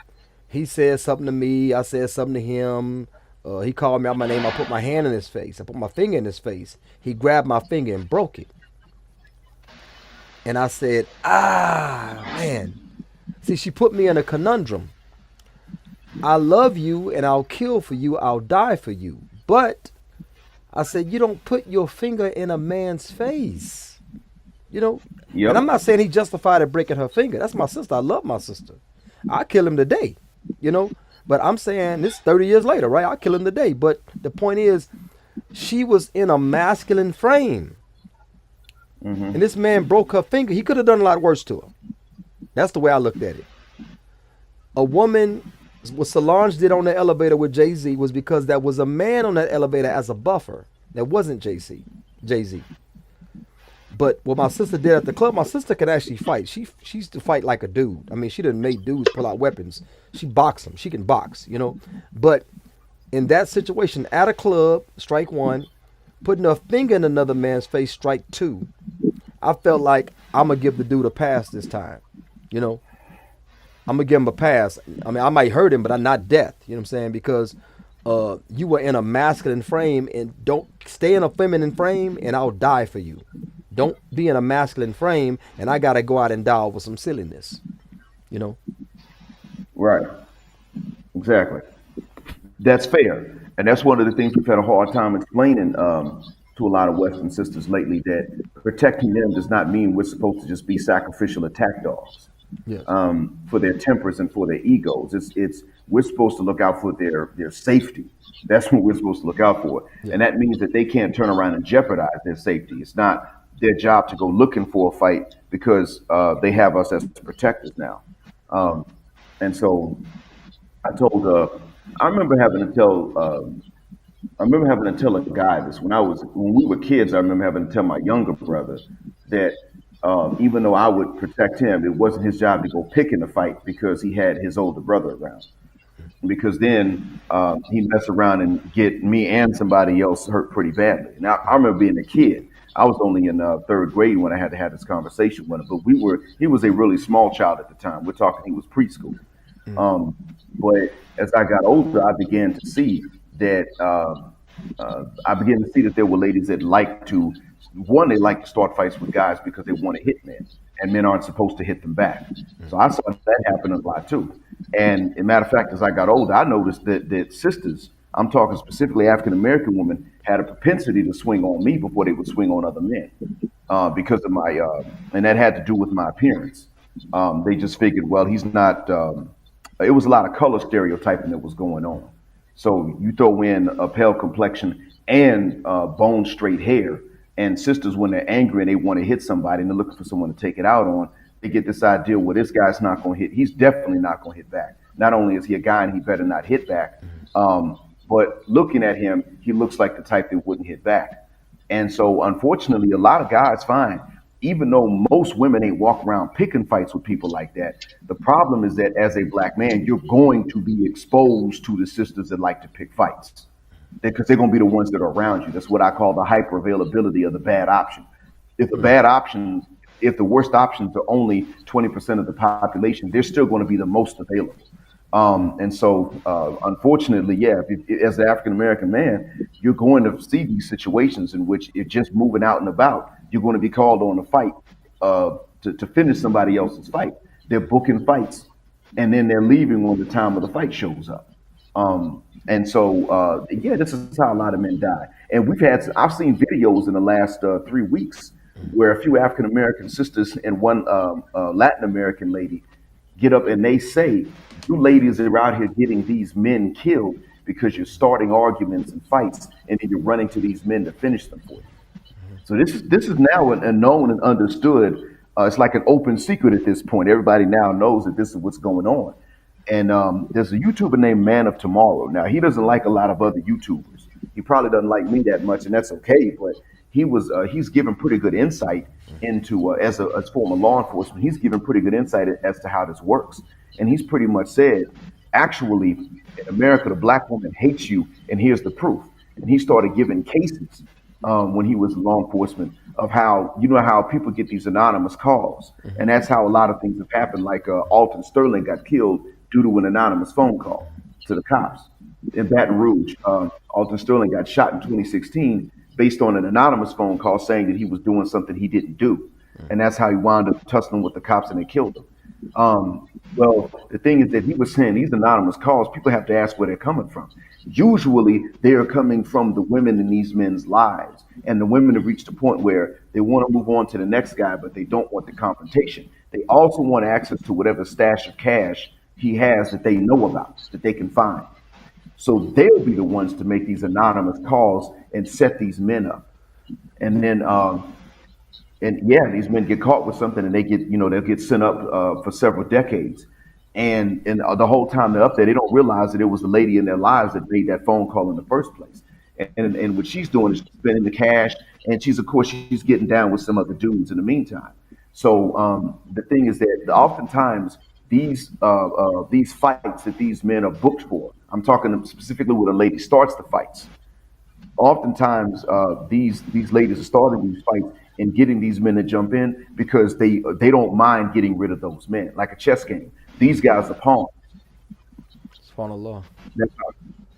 he said something to me. I said something to him. He called me out my name. I put my hand in his face. I put my finger in his face. He grabbed my finger and broke it. And I said, man. See, she put me in a conundrum. I love you and I'll kill for you, I'll die for you. But I said, you don't put your finger in a man's face. You know, and I'm Yep. not saying he justified at breaking her finger. That's my sister. I love my sister. I kill him today, you know. But I'm saying this 30 years later, right? I kill him today. But the point is, she was in a masculine frame, and this man broke her finger. He could have done a lot worse to her. That's the way I looked at it. A woman, what Solange did on the elevator with Jay-Z was because there was a man on that elevator as a buffer. That wasn't Jay-Z. But what my sister did at the club, my sister could actually fight. She used to fight like a dude. I mean, she didn't make dudes pull out weapons. She boxed them. She can box, you know. But in that situation, at a club, strike one, putting a finger in another man's face, strike two. I felt like I'm gonna give the dude a pass this time, you know. I'm gonna give him a pass. I mean, I might hurt him, but I'm not death. You know what I'm saying? Because you were in a masculine frame, and don't stay in a feminine frame, and I'll die for you. Don't be in a masculine frame, and I gotta go out and die over some silliness. You know? Right. Exactly. That's fair. And that's one of the things we've had a hard time explaining to a lot of Western sisters lately, that protecting them does not mean we're supposed to just be sacrificial attack dogs Yes. for their tempers and for their egos. It's we're supposed to look out for their safety. That's what we're supposed to look out for. Yeah. And that means that they can't turn around and jeopardize their safety. It's not their job to go looking for a fight because they have us as protectors now. Um, and so I told I remember having to tell I remember having to tell a guy this when we were kids. I remember having to tell my younger brother that even though I would protect him, it wasn't his job to go pick in the fight because he had his older brother around. Because then he'd mess around and get me and somebody else hurt pretty badly. Now I remember being a kid. I was only in third grade when I had to have this conversation with him. But he was a really small child at the time. We're talking he was preschool. Um, but as I got older, I began to see that there were ladies that like to they like to start fights with guys because they want to hit men, and men aren't supposed to hit them back. So I saw that happen a lot too. And as a matter of fact, as I got older, I noticed that sisters, I'm talking specifically African American women, had a propensity to swing on me before they would swing on other men because of and that had to do with my appearance. They just figured, well, he's not. It was a lot of color stereotyping that was going on. So you throw in a pale complexion and bone straight hair, and sisters, when they're angry and they want to hit somebody and they're looking for someone to take it out on, they get this idea, well, this guy's not going to hit. He's definitely not going to hit back. Not only is he a guy and he better not hit back, but looking at him, he looks like the type that wouldn't hit back. And so, unfortunately, a lot of guys find, even though most women ain't walk around picking fights with people like that, the problem is that as a black man, you're going to be exposed to the sisters that like to pick fights because they're going to be the ones that are around you. That's what I call the hyper availability of the bad option. If the bad options, if the worst options are only 20% of the population, they're still going to be the most available. And so, unfortunately, yeah, as an African American man, you're going to see these situations in which if just moving out and about, you're going to be called on to fight to finish somebody else's fight. They're booking fights, and then they're leaving when the time of the fight shows up. And so, yeah, this is how a lot of men die. And I've seen videos in the last 3 weeks where a few African American sisters and one Latin American lady get up and they say, you ladies are out here getting these men killed because you're starting arguments and fights, and then you're running to these men to finish them for you. So this is now a known and understood. It's like an open secret at this point. Everybody now knows that this is what's going on. And there's a YouTuber named Man of Tomorrow. Now he doesn't like a lot of other YouTubers. He probably doesn't like me that much, and that's okay. But he's given pretty good insight into as former law enforcement. He's given pretty good insight as to how this works. And he's pretty much said, actually, in America, the black woman hates you, and here's the proof. And he started giving cases when he was in law enforcement of how people get these anonymous calls, and that's how a lot of things have happened. Like Alton Sterling got killed due to an anonymous phone call to the cops in Baton Rouge. Alton Sterling got shot in 2016 based on an anonymous phone call saying that he was doing something he didn't do, and that's how he wound up tussling with the cops and they killed him. Well, the thing is that he was saying these anonymous calls, people have to ask where they're coming from. Usually, they are coming from the women in these men's lives, and the women have reached a point where they want to move on to the next guy, but they don't want the confrontation. They also want access to whatever stash of cash he has that they know about, that they can find. So they'll be the ones to make these anonymous calls and set these men up. And then and yeah, these men get caught with something, and they get, they'll get sent up for several decades. And the whole time they're up there, they don't realize that it was the lady in their lives that made that phone call in the first place. And what she's doing is spending the cash, and she's, of course, she's getting down with some other dudes in the meantime. So the thing is that oftentimes these fights that these men are booked for, I'm talking specifically when a lady starts the fights. Oftentimes, these ladies are starting these fights and getting these men to jump in because they don't mind getting rid of those men, like a chess game. These guys are pawns. Subhanallah. That's how,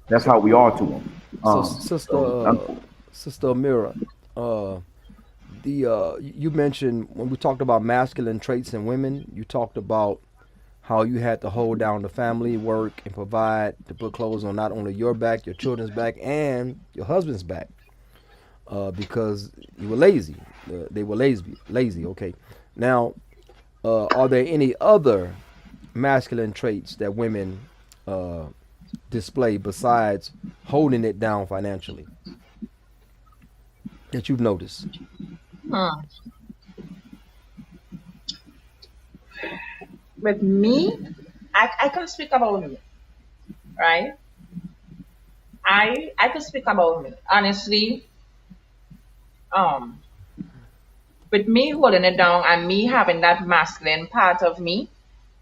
that's how we are to them. So, So Sister Amira, you mentioned when we talked about masculine traits in women, you talked about how you had to hold down the family, work, and provide to put clothes on not only your back, your children's back, and your husband's back, because you were lazy. They were lazy. Okay. Now, are there any other masculine traits that women display besides holding it down financially that you've noticed? Hmm. With me, I can speak about me, right? I can speak about me. Honestly, um, with me holding it down and me having that masculine part of me,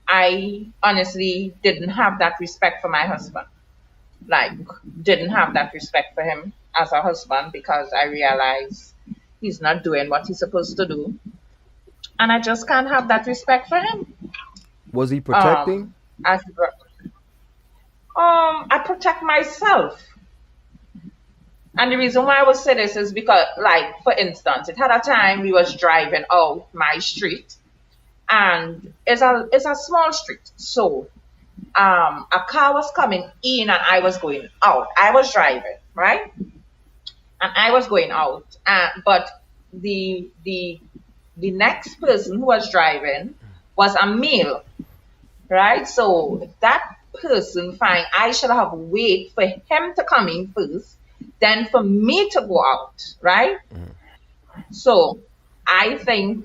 I honestly didn't have that respect for my husband. Like, didn't have that respect for him as a husband because I realized he's not doing what he's supposed to do. And I just can't have that respect for him. Was he Um, protecting? as I protect myself. And the reason why I would say this is because, like, for instance, it had a time we was driving out my street, and it's a small street. So, a car was coming in, and I was going out. I was driving, right, and I was going out, but the the next person who was driving was a male, right? So that person fine, I should have wait for him to come in first, then for me to go out, right? So I think,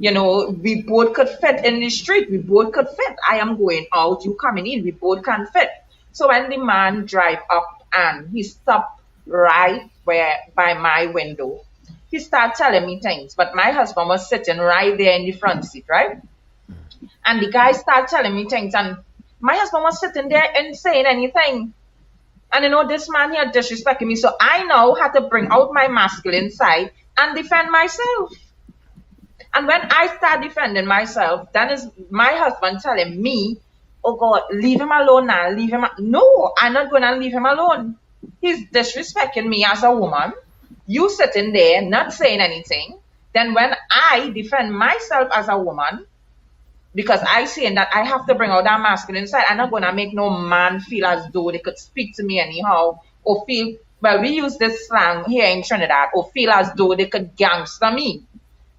we both could fit in the street. We both could fit. I am going out, you coming in. We both can fit. So when the man drive up and he stopped right where by my window, he started telling me things. But my husband was sitting right there in the front seat, right? And the guy started telling me things, and my husband was sitting there and saying anything. And this man here disrespecting me. So I now had to bring out my masculine side and defend myself. And when I start defending myself, then is my husband telling me, oh God, leave him alone now, leave him. No, I'm not going to leave him alone. He's disrespecting me as a woman. You sitting there, not saying anything. Then when I defend myself as a woman, because I saying that I have to bring out that masculine side, I'm not going to make no man feel as though they could speak to me anyhow, or feel, well, we use this slang here in Trinidad, or feel as though they could gangster me.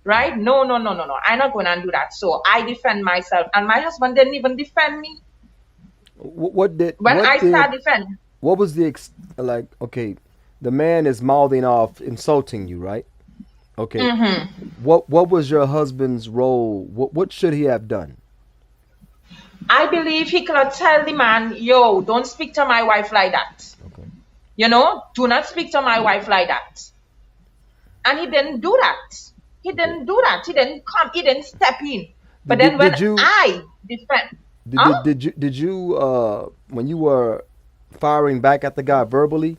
Right? No, no, no, no, no. I'm not going to do that. So I defend myself. And my husband didn't even defend me. When I start defending. What was like, okay, the man is mouthing off, insulting you, right? Okay. What was your husband's role? What should he have done? I believe he could tell the man, yo, don't speak to my wife like that. Okay. Do not speak to my wife like that. And he didn't do that. He didn't do that. He didn't come. He didn't step in. But then when I defend, did you when you were firing back at the guy verbally,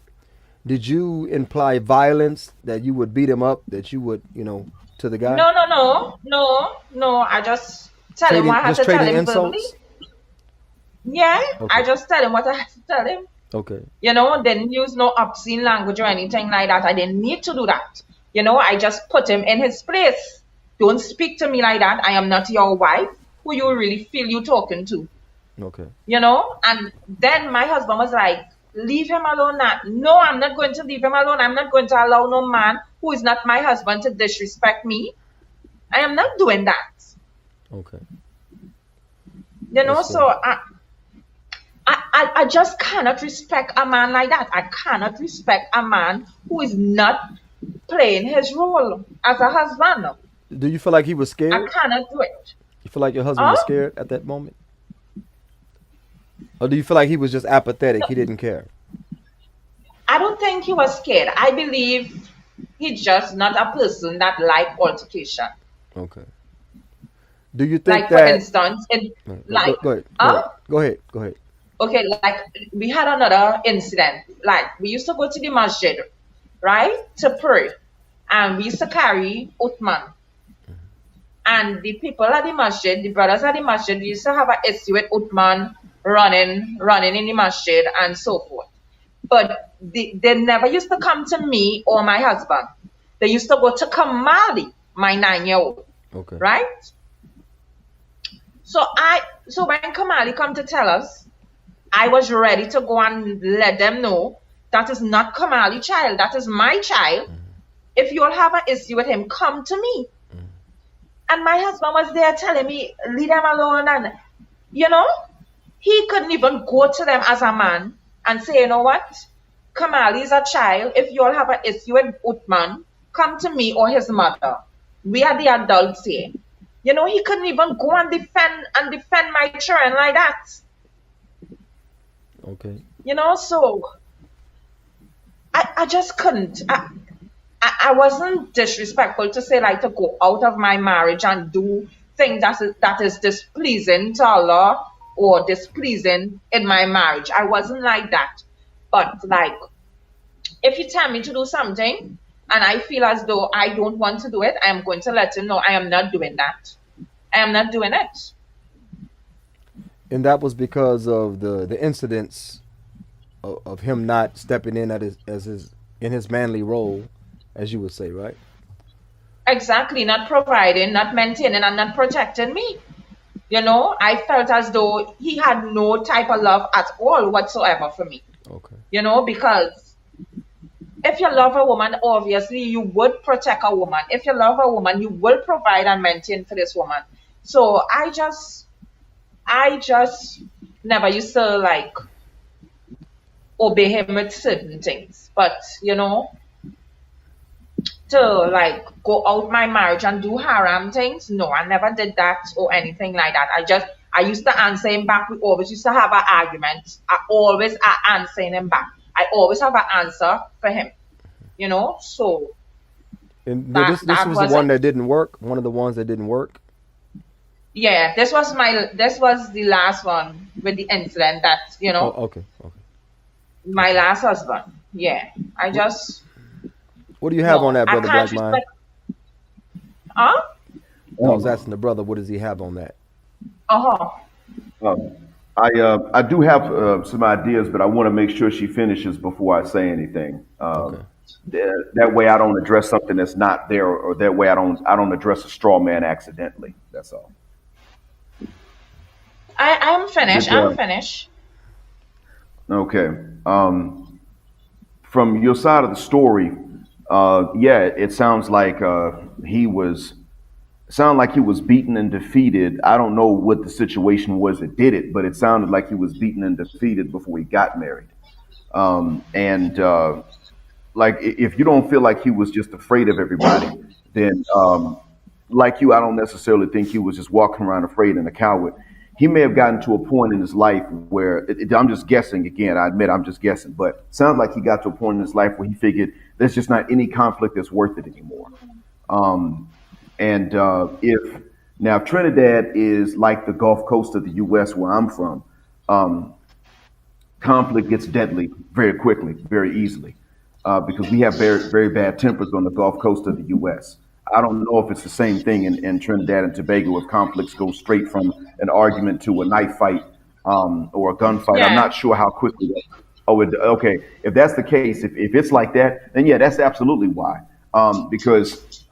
did you imply violence, that you would beat him up, that you would, to the guy? No. I just tell him what I had to tell him insults? verbally. Yeah, okay. I just tell him what I had to tell him. Okay. Didn't use no obscene language or anything like that. I didn't need to do that. I just put him in his place. Don't speak to me like that. I am not your wife. who you really feel you talking to, Okay. And then my husband was like, leave him alone now. No, I'm not going to leave him alone. I'm not going to allow no man who is not my husband to disrespect me. I am not doing that. Okay. So I just cannot respect a man like that. I cannot respect a man who is not playing his role as a husband. Do you feel like he was I scared? cannot do it. You feel like your husband was Huh? scared at that moment? Or do you feel like he was just apathetic? He didn't care? I don't think he was scared. I believe he's just not a person that like altercation. Okay. Do you think Like for that? instance, Go, go ahead. Go ahead. huh? Go ahead. Go ahead. Okay, like we had another incident. Like we used to go to the masjid, right, to pray, and we used to carry Uthman. And the people at the masjid, the brothers at the masjid, we used to have an issue with Uthman running in the masjid and so forth. But they never used to come to me or my husband. They used to go to Kamali, my 9-year-old, Okay. right? So when Kamali come to tell us, I was ready to go and let them know that is not Kamali child, that is my child. If you all have an issue with him, come to me. And my husband was there telling me, leave them alone. And, he couldn't even go to them as a man and say, you know what? Kamali is a child. If you all have an issue with Uthman, come to me or his mother. We are the adults here. He couldn't even go and defend my children like that. Okay. So I just couldn't. I wasn't disrespectful to say like to go out of my marriage and do things that is displeasing to Allah or displeasing in my marriage. I wasn't like that. But like, if you tell me to do something and I feel as though I don't want to do it, I am going to let him know I am not doing that. I am not doing it. And that was because of the incidents of him not stepping in in his manly role, as you would say, right? Exactly, not providing, not maintaining, and not protecting me. I felt as though he had no type of love at all whatsoever for me. Okay. Because if you love a woman, obviously you would protect a woman. If you love a woman, you will provide and maintain for this woman. So I just never used to like obey him with certain things. But to like go out my marriage and do haram things, no, I never did that or anything like that. I used to answer him back. We always used to have an argument. I always answering him back. I always have an answer for him. So And that this was the was one it. that didn't work. One of the ones that didn't work. Yeah, this was the last one with the incident that, Oh, okay. Okay. my last husband. Yeah. I just What do you have on no, that, I brother can't Black Mind? respect. Huh? I was asking the brother, what does he have on that? Uh-huh. Um, I do have some ideas, but I want to make sure she finishes before I say anything. Okay. That way, I don't address something that's not there, or that way, I don't address a straw man accidentally. That's all. I'm finished. Did, I'm finished. okay. From your side of the story, yeah, it sounds like he was. Sounded like he was beaten and defeated. I don't know what the situation was that did it, but it sounded like he was beaten and defeated before he got married. And like, if you don't feel like he was just afraid of everybody, then like you, I don't necessarily think he was just walking around afraid and a coward. He may have gotten to a point in his life where I'm just guessing again. I admit I'm just guessing, but it sounds like he got to a point in his life where he figured there's just not any conflict that's worth it anymore. And if now Trinidad is like the Gulf Coast of the U.S. where I'm from, conflict gets deadly very quickly, very easily, because we have very, very bad tempers on the Gulf Coast of the U.S. I don't know if it's the same thing in Trinidad and Tobago, if conflicts go straight from an argument to a knife fight or a gunfight. I'm Yeah. not sure how quickly that. Oh, okay. If that's the case, if it's like that, then yeah, that's absolutely why. Because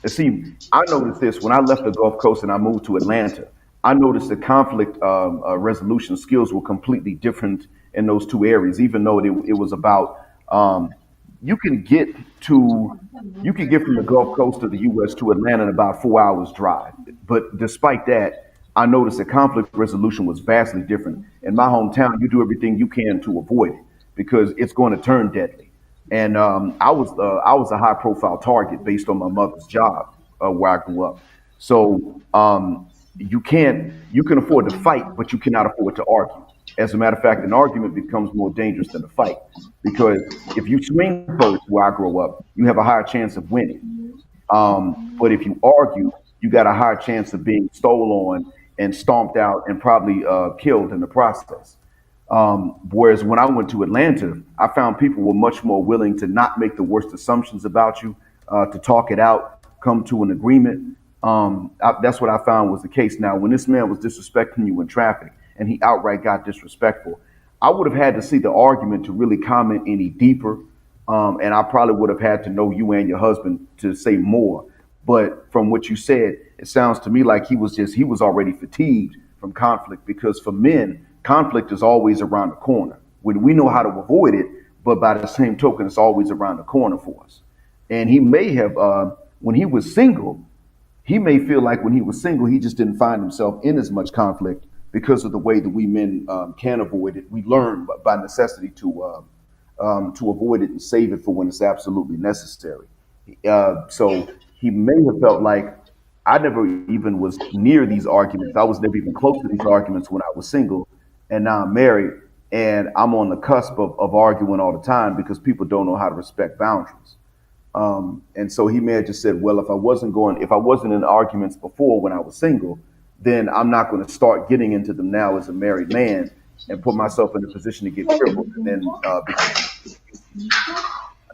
see, I noticed this when I left the Gulf Coast and I moved to Atlanta. I noticed the conflict resolution skills were completely different in those two areas, even though it was about um, you can get to you can get from the Gulf Coast of the U.S. to Atlanta in about 4 hours drive. But despite that, I noticed that conflict resolution was vastly different. In my hometown, you do everything you can to avoid it because it's going to turn deadly. And I was a high profile target based on my mother's job where I grew up. So you can afford to fight, but you cannot afford to argue. As a matter of fact, an argument becomes more dangerous than a fight because if you swing first, where I grow up, you have a higher chance of winning. But if you argue, you got a higher chance of being stolen on and stomped out and probably killed in the process. Whereas when I went to Atlanta, I found people were much more willing to not make the worst assumptions about you, to talk it out, come to an agreement. That's what I found was the case. Now, when this man was disrespecting you in traffic and he outright got disrespectful, I would have had to see the argument to really comment any deeper. And I probably would have had to know you and your husband to say more. But from what you said, it sounds to me like he was already fatigued from conflict because for men, conflict is always around the corner. We know how to avoid it, but by the same token, it's always around the corner for us. And he may have, when he was single, he may feel like when he was single, he just didn't find himself in as much conflict because of the way that we men can avoid it. We learn by necessity to avoid it and save it for when it's absolutely necessary. So he may have felt like I never even was near these arguments. I was never even close to these arguments when I was single, and now I'm married, and I'm on the cusp of arguing all the time because people don't know how to respect boundaries. And so he may have just said, well, if I wasn't in arguments before when I was single, then I'm not going to start getting into them now as a married man and put myself in a position to get crippled. And then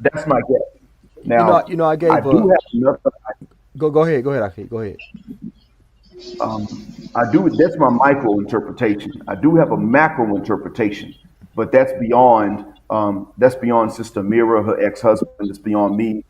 that's my guess. Now, I I gave do have another. go ahead, Aki, go ahead. I do. That's my micro interpretation. I do have a macro interpretation, but that's beyond Sister Mira, her ex husband. It's beyond me.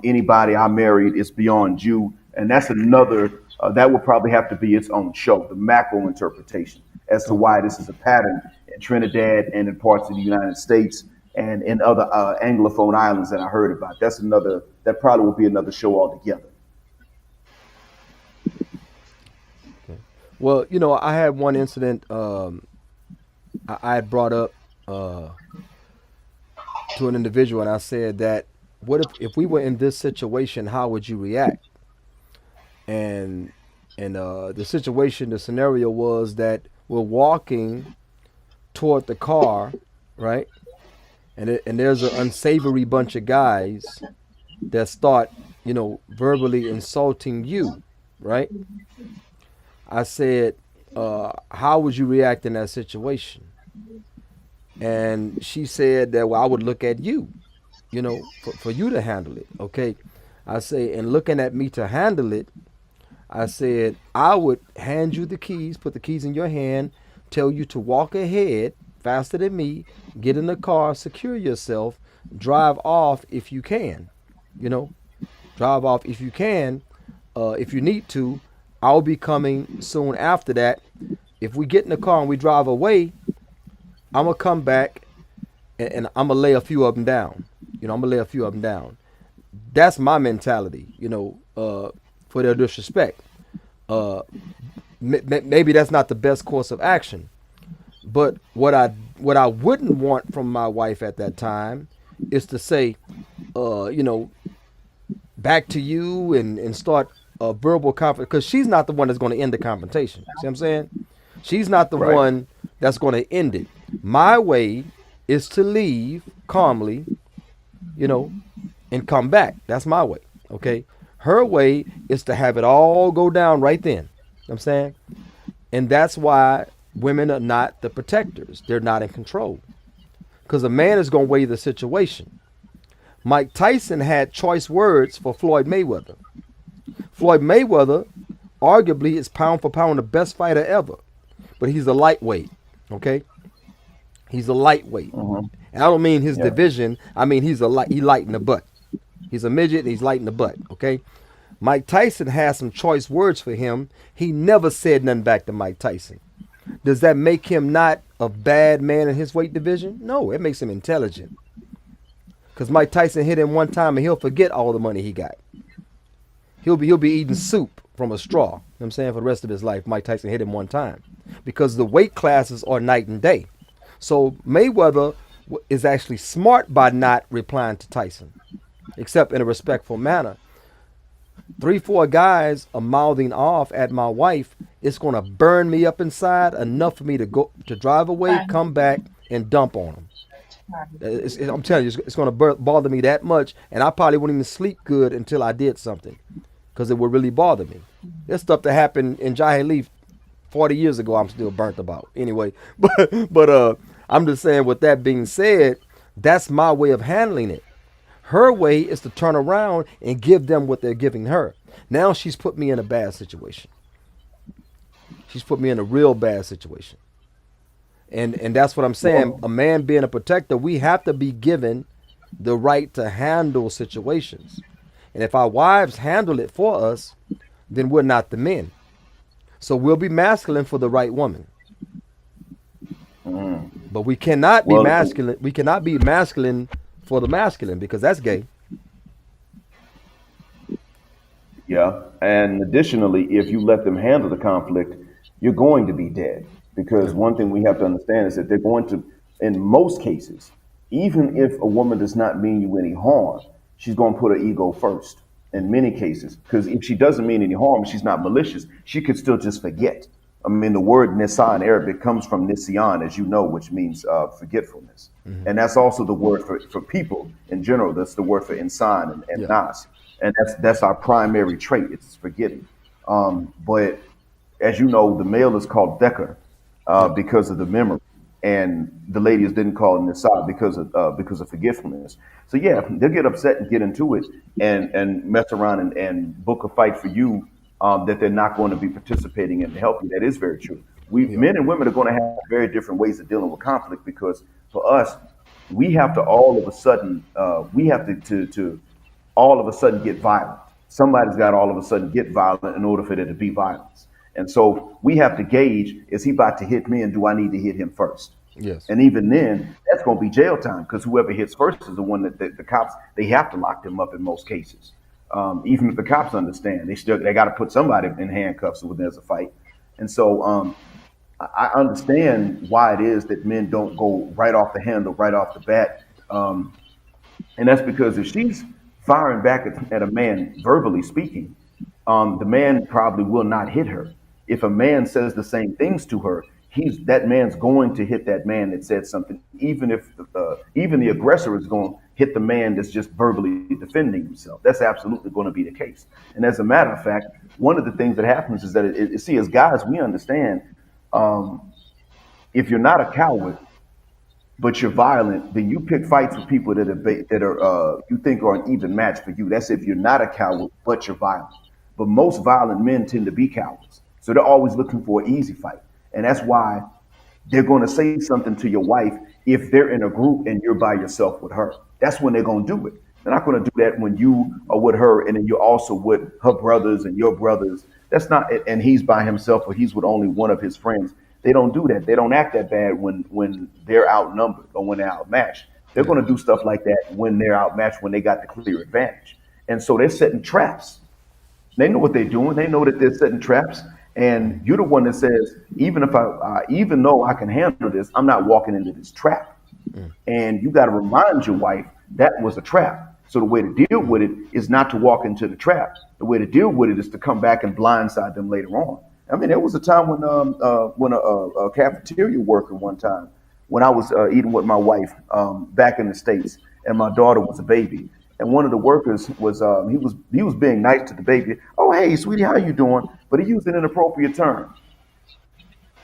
Anybody I married is beyond you, and that's another. That would probably have to be its own show. The macro interpretation as to why this is a pattern in Trinidad and in parts of the United States and in other Anglophone islands that I heard about. That's another. That probably will be another show altogether. Well, I had one incident I had brought up uh, to an individual, and I said that what if we were in this situation, how would you react? And the situation, the scenario was that we're walking toward the car, right? And there's an unsavory bunch of guys that start, verbally insulting you, right? I said, how would you react in that situation? And she said that, well, I would look at you, for you to handle it. Okay. I say, and looking at me to handle it, I said, I would hand you the keys, put the keys in your hand, tell you to walk ahead faster than me, get in the car, secure yourself, drive off if you can, you know, drive off if you can. If you need to, I'll be coming soon after that. If we get in the car and we drive away, I'm gonna come back and I'm gonna lay a few of them down. I'm gonna lay a few of them down. That's my mentality. For their disrespect. Uh, Maybe that's not the best course of action. But what I wouldn't want from my wife at that time is to say, uh, you know, back to you and start a verbal conflict, because she's not the one that's going to end the confrontation. See what I'm saying? She's not the Right. one that's going to end it. My way is to leave calmly, you know, and come back. That's my way. Okay. Her way is to have it all go down right then. You know what I'm saying? And that's why women are not the protectors. They're not in control. Because a man is going to weigh the situation. Mike Tyson had choice words for Floyd Mayweather. Floyd Mayweather arguably is pound for pound the best fighter ever. But he's a lightweight. Okay? He's a lightweight. Hmm. And I don't mean his Yeah. division. I mean he light in the butt. He's a midget and he's light in the butt. Okay? Mike Tyson has some choice words for him. He never said nothing back to Mike Tyson. Does that make him not a bad man in his weight division? No, it makes him intelligent. Because Mike Tyson hit him one time and he'll forget all the money he got. He'll be eating soup from a straw. You know what I'm saying, for the rest of his life. Mike Tyson hit him one time. Because the weight classes are night and day. So Mayweather is actually smart by not replying to Tyson, except in a respectful manner. 3-4 guys are mouthing off at my wife. It's gonna burn me up inside enough for me to drive away, Right. come back, and dump on them. I'm telling you, it's gonna bother me that much, and I probably wouldn't even sleep good until I did something, because it would really bother me. There's stuff that happened in Jahili 40 years ago. I'm still burnt about. Anyway, but I'm just saying. With that being said, that's my way of handling it. Her way is to turn around and give them what they're giving her. Now she's put me in a bad situation. She's put me in a real bad situation. And that's what I'm saying. A man being a protector, we have to be given the right to handle situations. And if our wives handle it for us, then we're not the men. So we'll be masculine for the right woman. But we cannot be Well, masculine. We cannot be masculine for the masculine, because that's gay. yeah. And additionally, if you let them handle the conflict, you're going to be dead. Because one thing we have to understand is that they're going to, in most cases, even if a woman does not mean you any harm, she's going to put her ego first in many cases. Because if she doesn't mean any harm, she's not malicious, she could still just forget. I mean, the word nisa in Arabic comes from nisyan, as you know, which means forgetfulness. And that's also the word for people in general. That's the word for insan and Yeah. nas. And that's our primary trait. It's forgetting. But as you know, the male is called Decker because of the memory, and the ladies didn't call it Nisa because of forgetfulness. So yeah, they'll get upset and get into it and mess around and book a fight for you that they're not going to be participating in to help you. That is very true. We Yeah. men and women are going to have very different ways of dealing with conflict, because for us, we have to all of a sudden we have to all of a sudden get violent. Somebody's got to all of a sudden get violent in order for there to be violence. And so we have to gauge, is he about to hit me, and do I need to hit him first? Yes. And even then, that's going to be jail time, because whoever hits first is the one that the cops, they have to lock them up in most cases. Even if the cops understand, they got to put somebody in handcuffs when there's a fight. And so I understand why it is that men don't go right off the handle, right off the bat. And that's because if she's firing back at a man, verbally speaking, the man probably will not hit her. If a man says the same things to her, that man's going to hit that man that said something, even if even the aggressor is going to hit the man that's just verbally defending himself. That's absolutely going to be the case. And as a matter of fact, one of the things that happens is that see, as guys, we understand, if you're not a coward but you're violent, then you pick fights with people that are you think are an even match for you. That's if you're not a coward but you're violent. But most violent men tend to be cowards, so they're always looking for an easy fight, and that's why they're going to say something to your wife if they're in a group and you're by yourself with her. That's when they're going to do it. They're not going to do that when you are with her and then you're also with her brothers and your brothers. That's not, and he's by himself or he's with only one of his friends. They don't do that. They don't act that bad when they're outnumbered or when they're outmatched. They're going to do stuff like that when they're outmatched, when they got the clear advantage. And so they're setting traps. They know what they're doing. They know that they're setting traps. And you're the one that says, even though I can handle this, I'm not walking into this trap. And you got to remind your wife that was a trap. So the way to deal with it is not to walk into the trap. The way to deal with it is to come back and blindside them later on. I mean, there was a time when a cafeteria worker one time, when I was eating with my wife back in the States, and my daughter was a baby. And one of the workers was he was being nice to the baby. Oh, hey, sweetie, how you doing? But he used an inappropriate term.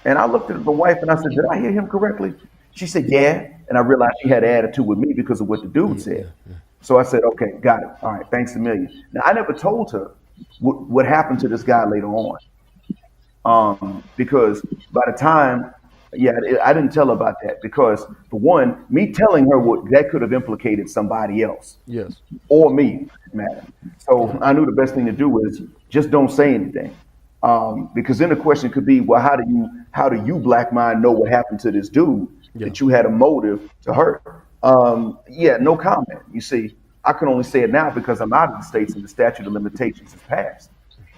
And I looked at my wife and I said, did I hear him correctly? She said, yeah. And I realized she had an attitude with me because of what the dude said. So I said, okay, got it. All right, thanks a million. Now, I never told her what happened to this guy later on. Because by the time Yeah, I didn't tell her about that because, for one, me telling her what that could have implicated somebody else Yes. or me, for that matter. So Yeah. I knew the best thing to do is just don't say anything, because then the question could be, well, how do you black mind know what happened to this dude Yeah. that you had a motive to hurt? Yeah, no comment. You see, I can only say it now because I'm out of the states and the statute of limitations has passed.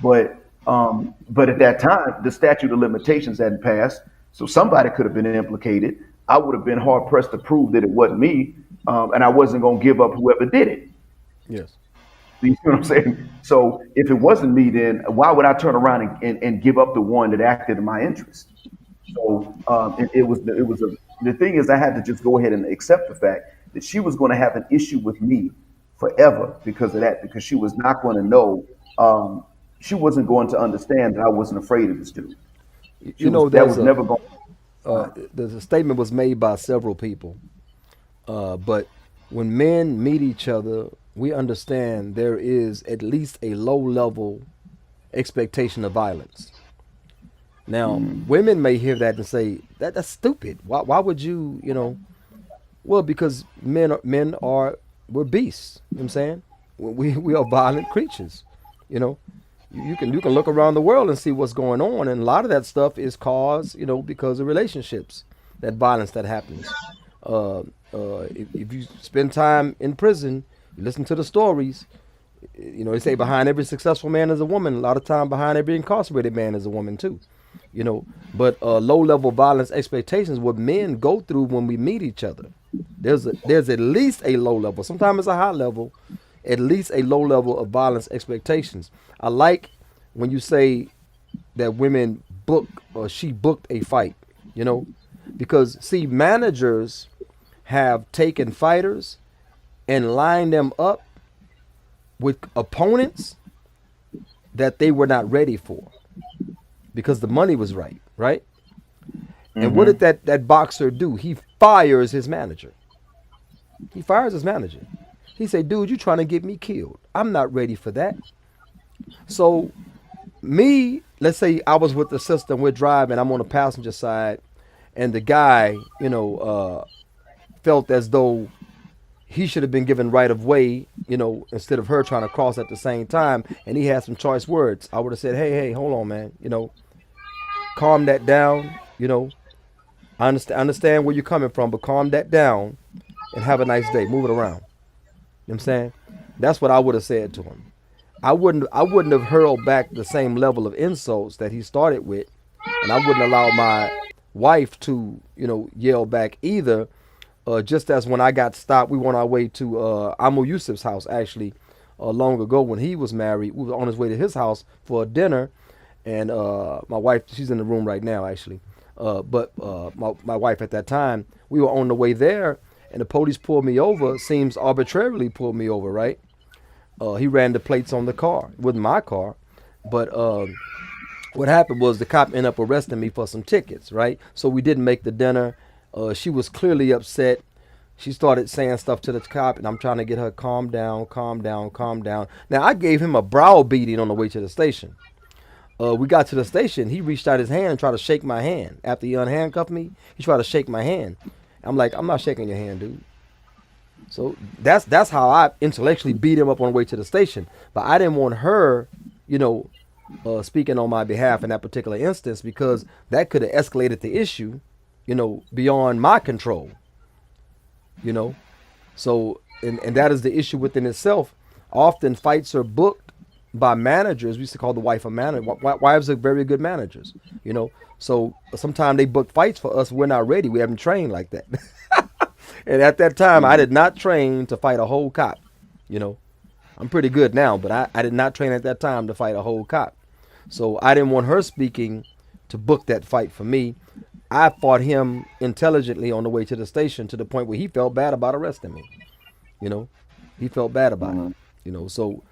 But at that time, the statute of limitations hadn't passed, so somebody could have been implicated. I would have been hard pressed to prove that it wasn't me, and I wasn't going to give up whoever did it. Yes. You see what I'm saying? So if it wasn't me, then why would I turn around and give up the one that acted in my interest? So the thing is, I had to just go ahead and accept the fact that she was going to have an issue with me forever because of that, because she was not going to know, she wasn't going to understand that I wasn't afraid of this dude. She You was know, that there's was a never going. there's a statement was made by several people, but when men meet each other, we understand there is at least a low level expectation of violence. Now, women may hear that and say that's stupid. Why would you, you know? Well, because men are we're beasts. You know what I'm saying? We are violent creatures. You know, you can look around the world and see what's going on, and a lot of that stuff is caused, because of relationships, that violence that happens. Uh, if you spend time in prison, you listen to the stories. They say behind every successful man is a woman. A lot of time behind every incarcerated man is a woman too. You know, but low level violence expectations, what men go through when we meet each other. There's at least a low level. Sometimes it's a high level, at least a low level of violence expectations. I like when you say that women book or she booked a fight. Because see, managers have taken fighters and lined them up with opponents that they were not ready for because the money was right, right? And what did Hmm. that boxer do? He fires his manager. He fires his manager. He said, "Dude, you trying to get me killed? I'm not ready for that." So me, let's say I was with the sister and we're driving. I'm on the passenger side, and the guy, felt as though he should have been given right of way, instead of her trying to cross at the same time. And he had some choice words. I would have said, "Hey, hold on, man. Calm that down. I understand where you're coming from, but calm that down and have a nice day. Move it around." You know what I'm saying? That's what I would have said to him. I wouldn't have hurled back the same level of insults that he started with, and I wouldn't allow my wife to, yell back either. Just as when I got stopped, we were on our way to Amu Yusuf's house actually, long ago when he was married. We were on his way to his house for a dinner, and my wife, she's in the room right now actually. But my wife at that time, we were on the way there, and the police pulled me over. Seems arbitrarily pulled me over, right? He ran the plates on the car. It wasn't my car, but what happened was the cop ended up arresting me for some tickets, right? So we didn't make the dinner. She was clearly upset. She started saying stuff to the cop, and I'm trying to get her calm down, calm down, calm down. Now I gave him a browbeating on the way to the station. We got to the station. He reached out his hand and tried to shake my hand. After he unhandcuffed me, he tried to shake my hand. I'm like, "I'm not shaking your hand, dude." So that's how I intellectually beat him up on the way to the station. But I didn't want her, you know, speaking on my behalf in that particular instance because that could have escalated the issue, beyond my control. You know, so and that is the issue within itself. Often fights are booked by managers. We used to call the wife a manager. Wives are very good managers. So sometimes they book fights for us. We're not ready. We haven't trained like that. And at that time, I did not train to fight a whole cop. You know, I'm pretty good now, but I did not train at that time to fight a whole cop. So I didn't want her speaking to book that fight for me. I fought him intelligently on the way to the station to the point where he felt bad about arresting me. You know, he felt bad about it. Hmm. So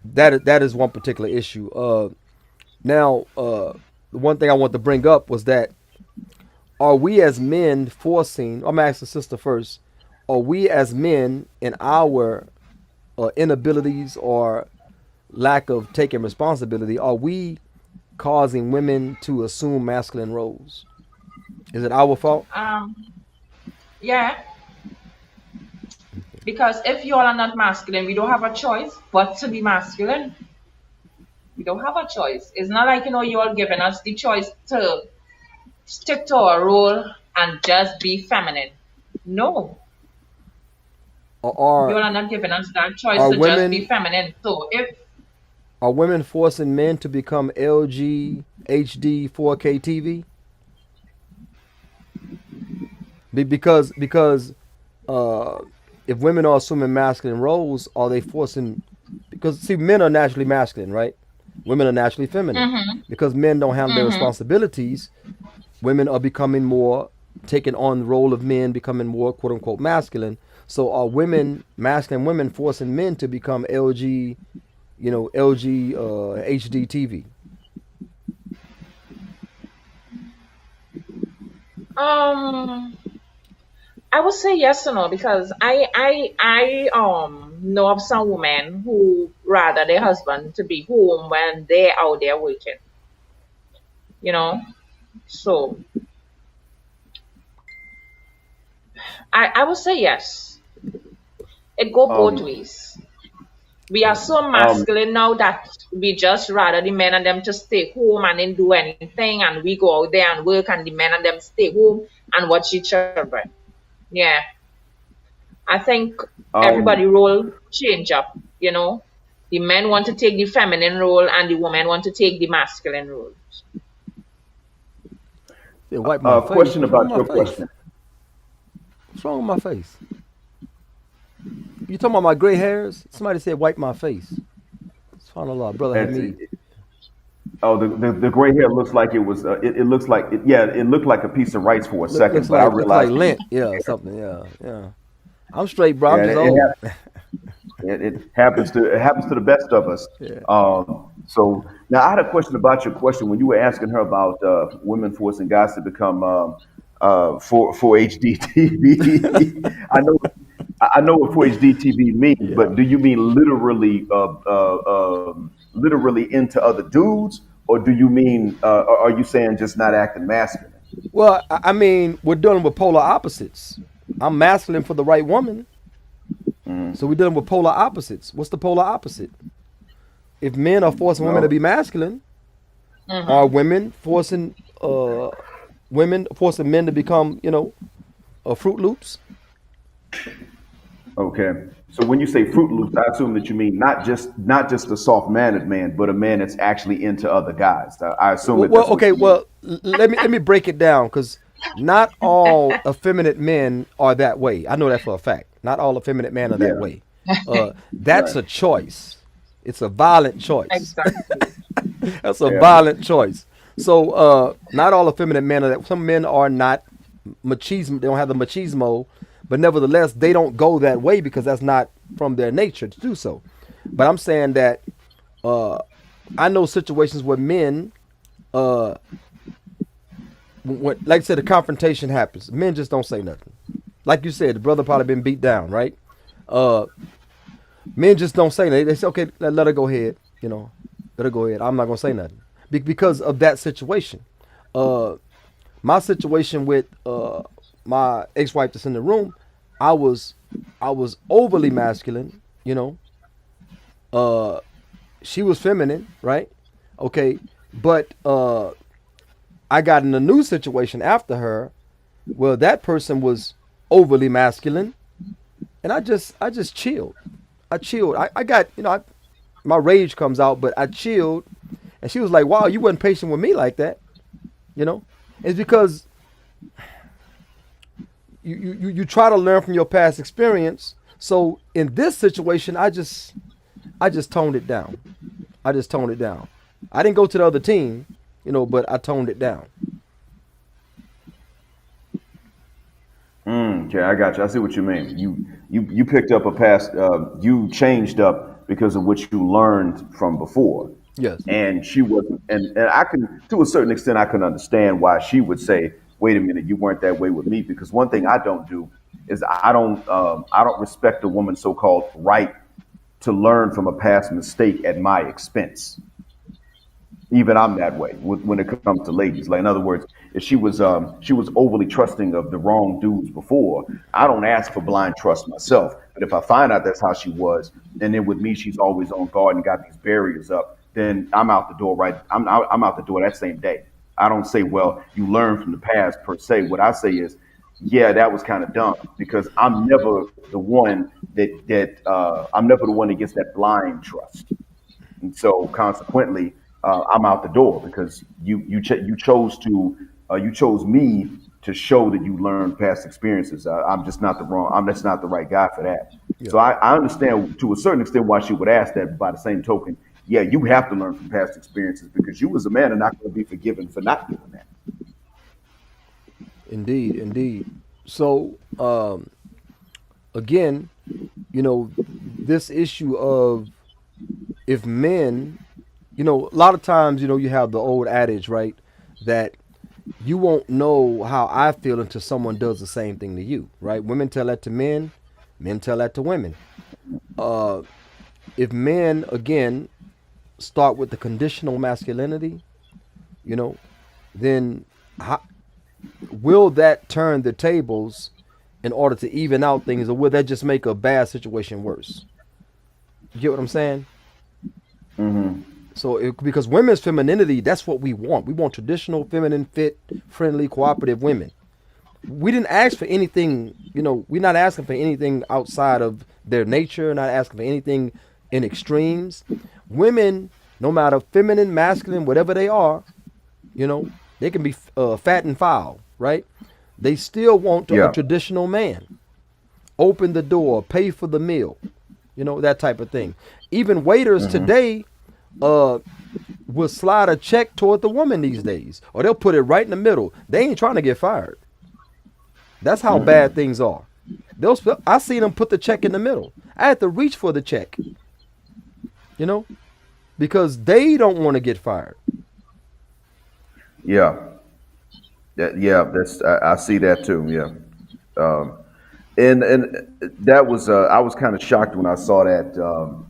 that is one particular issue. Now, the one thing I want to bring up was that are we as men forcing? I'm gonna ask the sister first. Are we as men in our inabilities or lack of taking responsibility? Are we causing women to assume masculine roles? Is it our fault? Um, yeah, because if you all are not masculine, we don't have a choice but to be masculine. We don't have a choice. It's not like, you all giving us the choice to stick to our role and just be feminine. No, Or you are all are not giving us that choice are to just be women feminine. So if are women forcing men to become LG HD 4K TV? Because uh, if women are assuming masculine roles, are they forcing? Because see, men are naturally masculine, right? Women are naturally feminine. mm-hmm, Because men don't handle their mm-hmm. responsibilities, women are becoming more taking on the role of men, becoming more quote unquote masculine. So are women, masculine women, forcing men to become LG, LG HD TV? Um, I would say yes or no because I know of some women who rather their husband to be home when they're out there working. You know, so I would say yes. It go both Um, ways. We are so um, masculine now that we just rather the men and them to stay home and didn't do anything, and we go out there and work, and the men and them stay home and watch each children. Yeah, I think everybody um, role change up. The men want to take the feminine role, and the women want to take the masculine role. They wipe my a face. question What's wrong about with your my face? question. What's wrong with my face? You talking about my gray hairs? Somebody said wipe my face. SubhanAllah, brother It's, Hamid. oh, the gray hair looks like it was. It looks like it, yeah. It looked like a piece of rice for a second, but I Looks like realized it was lint. Yeah, something. Yeah, yeah. I'm straight, bro. I'm yeah. just old. It happens to the best of us. Yeah. So now I had a question about your question when you were asking her about women forcing guys to become for HD TV. I know what 4HD TV means, but Yeah. do you mean literally into other dudes, or do you mean are you saying just not acting masculine? Well, I mean, we're dealing with polar opposites. I'm masculine for the right woman, so we're dealing with polar opposites. What's the polar opposite? If men are forcing women to Well, be masculine, are Mm-hmm. women forcing men to become, Fruit Loops? okay. So when you say Fruit Loops, I assume that you mean not just a soft mannered man, but a man that's actually into other guys. I assume that Well, that's what okay. you mean. Well, let me break it down because not all effeminate men are that way. I know that for a fact. Not all effeminate men are that Yeah. way. That's Right. a choice. It's a violent choice. Exactly. That's a Yeah. violent choice. So, not all effeminate men are that. Some men are not machismo. They don't have the machismo, but nevertheless, they don't go that way because that's not from their nature to do so. But I'm saying that uh, I know situations where men, uh, like I said, the confrontation happens. Men just don't say nothing. Like you said, the brother probably been beat down, right? Uh, Men just don't say nothing. They say, okay, let her go ahead. Let her go ahead. I'm not gonna say nothing because of that situation. Uh, my situation with my ex-wife that's in the room, I was I was overly masculine. Uh, she was feminine, right? Okay, but I got in a new situation after her. Well, that person was overly masculine, and I just chilled. I chilled. I got my rage comes out, but I chilled, and she was like, "Wow, you wasn't patient with me like that." You know, it's because you try to learn from your past experience. So in this situation, I just toned it down. I just toned it down. I didn't go to the other team, but I toned it down. Okay, I got you. I see what you mean. You picked up a past. You changed up because of what you learned from before, Yes. and she wasn't. And I can, to a certain extent, I can understand why she would say, "Wait a minute, you weren't that way with me." Because one thing I don't do is I don't respect a woman's so-called right to learn from a past mistake at my expense. Even I'm that way when it comes to ladies. Like in other words, if she was overly trusting of the wrong dudes before, I don't ask for blind trust myself. But if I find out that's how she was, and then with me she's always on guard and got these barriers up, then I'm out the door. Right, I'm out the door that same day. I don't say, well, you learn from the past per se. What I say is, yeah, that was kind of dumb because I'm never the one that gets that blind trust. And so consequently, I'm out the door because you chose me to show that you learned past experiences. I'm just not the wrong. I'm just not the right guy for that. Yeah. So I understand to a certain extent why she would ask that. But by the same token, yeah, you have to learn from past experiences because you as a man are not going to be forgiven for not doing that. Indeed, indeed. So, again, this issue of if men, a lot of times, you have the old adage, right, that you won't know how I feel until someone does the same thing to you, right? Women tell that to men, men tell that to women. Uh, if men, again, start with the conditional masculinity, you know, then how, will that turn the tables in order to even out things, or will that just make a bad situation worse? You get what I'm saying? Hmm. So, because women's femininity, that's what we want. We want traditional, feminine, fit, friendly, cooperative women. We didn't ask for anything, we're not asking for anything outside of their nature, not asking for anything in extremes. Women, no matter feminine, masculine, whatever they are, they can be fat and foul, right? They still want a Yeah. traditional man. Open the door, pay for the meal, that type of thing. Even waiters Hmm. today uh will slide a check toward the woman these days, or they'll put it right in the middle. They ain't trying to get fired. That's how bad things are. I seen them put the check in the middle. I had to reach for the check, you know, because they don't want to get fired. Yeah. Yeah. That's I see that too. Yeah. Um, and that was I was kind of shocked when I saw that. Let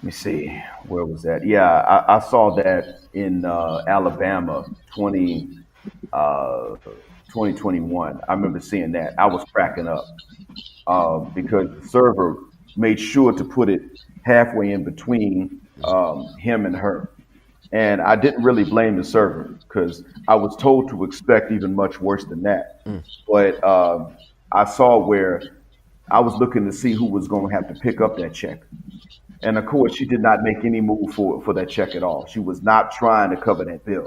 me see, where was that? Yeah, I saw that in Alabama, 2021. I remember seeing that. I was cracking up because the server made sure to put it halfway in between him and her. And I didn't really blame the server because I was told to expect even much worse than that. But I saw where I was looking to see who was going to have to pick up that check. And of course, she did not make any move for that check at all. She was not trying to cover that bill.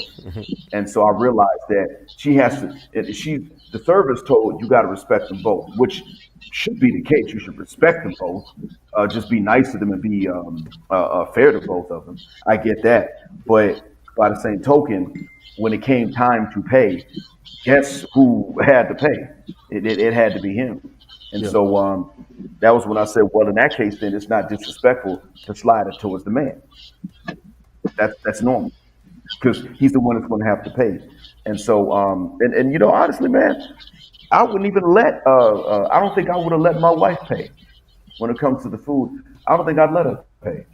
And so I realized that she has to, the server's told you got to respect them both, which should be the case. You should respect them both. Just be nice to them and be fair to both of them. I get that. But by the same token, when it came time to pay, guess who had to pay? It had to be him. And Yeah. so that was when I said, well, in that case, then it's not disrespectful to slide it towards the man. That's normal because he's the one that's going to have to pay. And so, and honestly, man, I wouldn't even I don't think I would have let my wife pay when it comes to the food. I don't think I'd let her pay.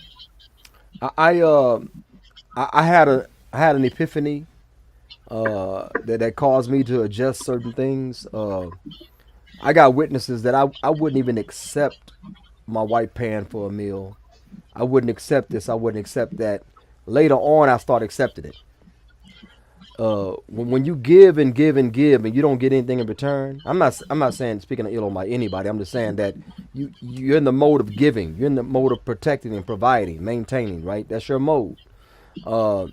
I I, uh, I had an epiphany that caused me to adjust certain things. I got witnesses that I wouldn't even accept my wife paying for a meal. I wouldn't accept this. I wouldn't accept that. Later on, I start accepting it. When you give and give and give and you don't get anything in return, I'm not saying speaking of ill on my anybody. I'm just saying that you're in the mode of giving. You're in the mode of protecting and providing, maintaining. Right? That's your mode. Uh,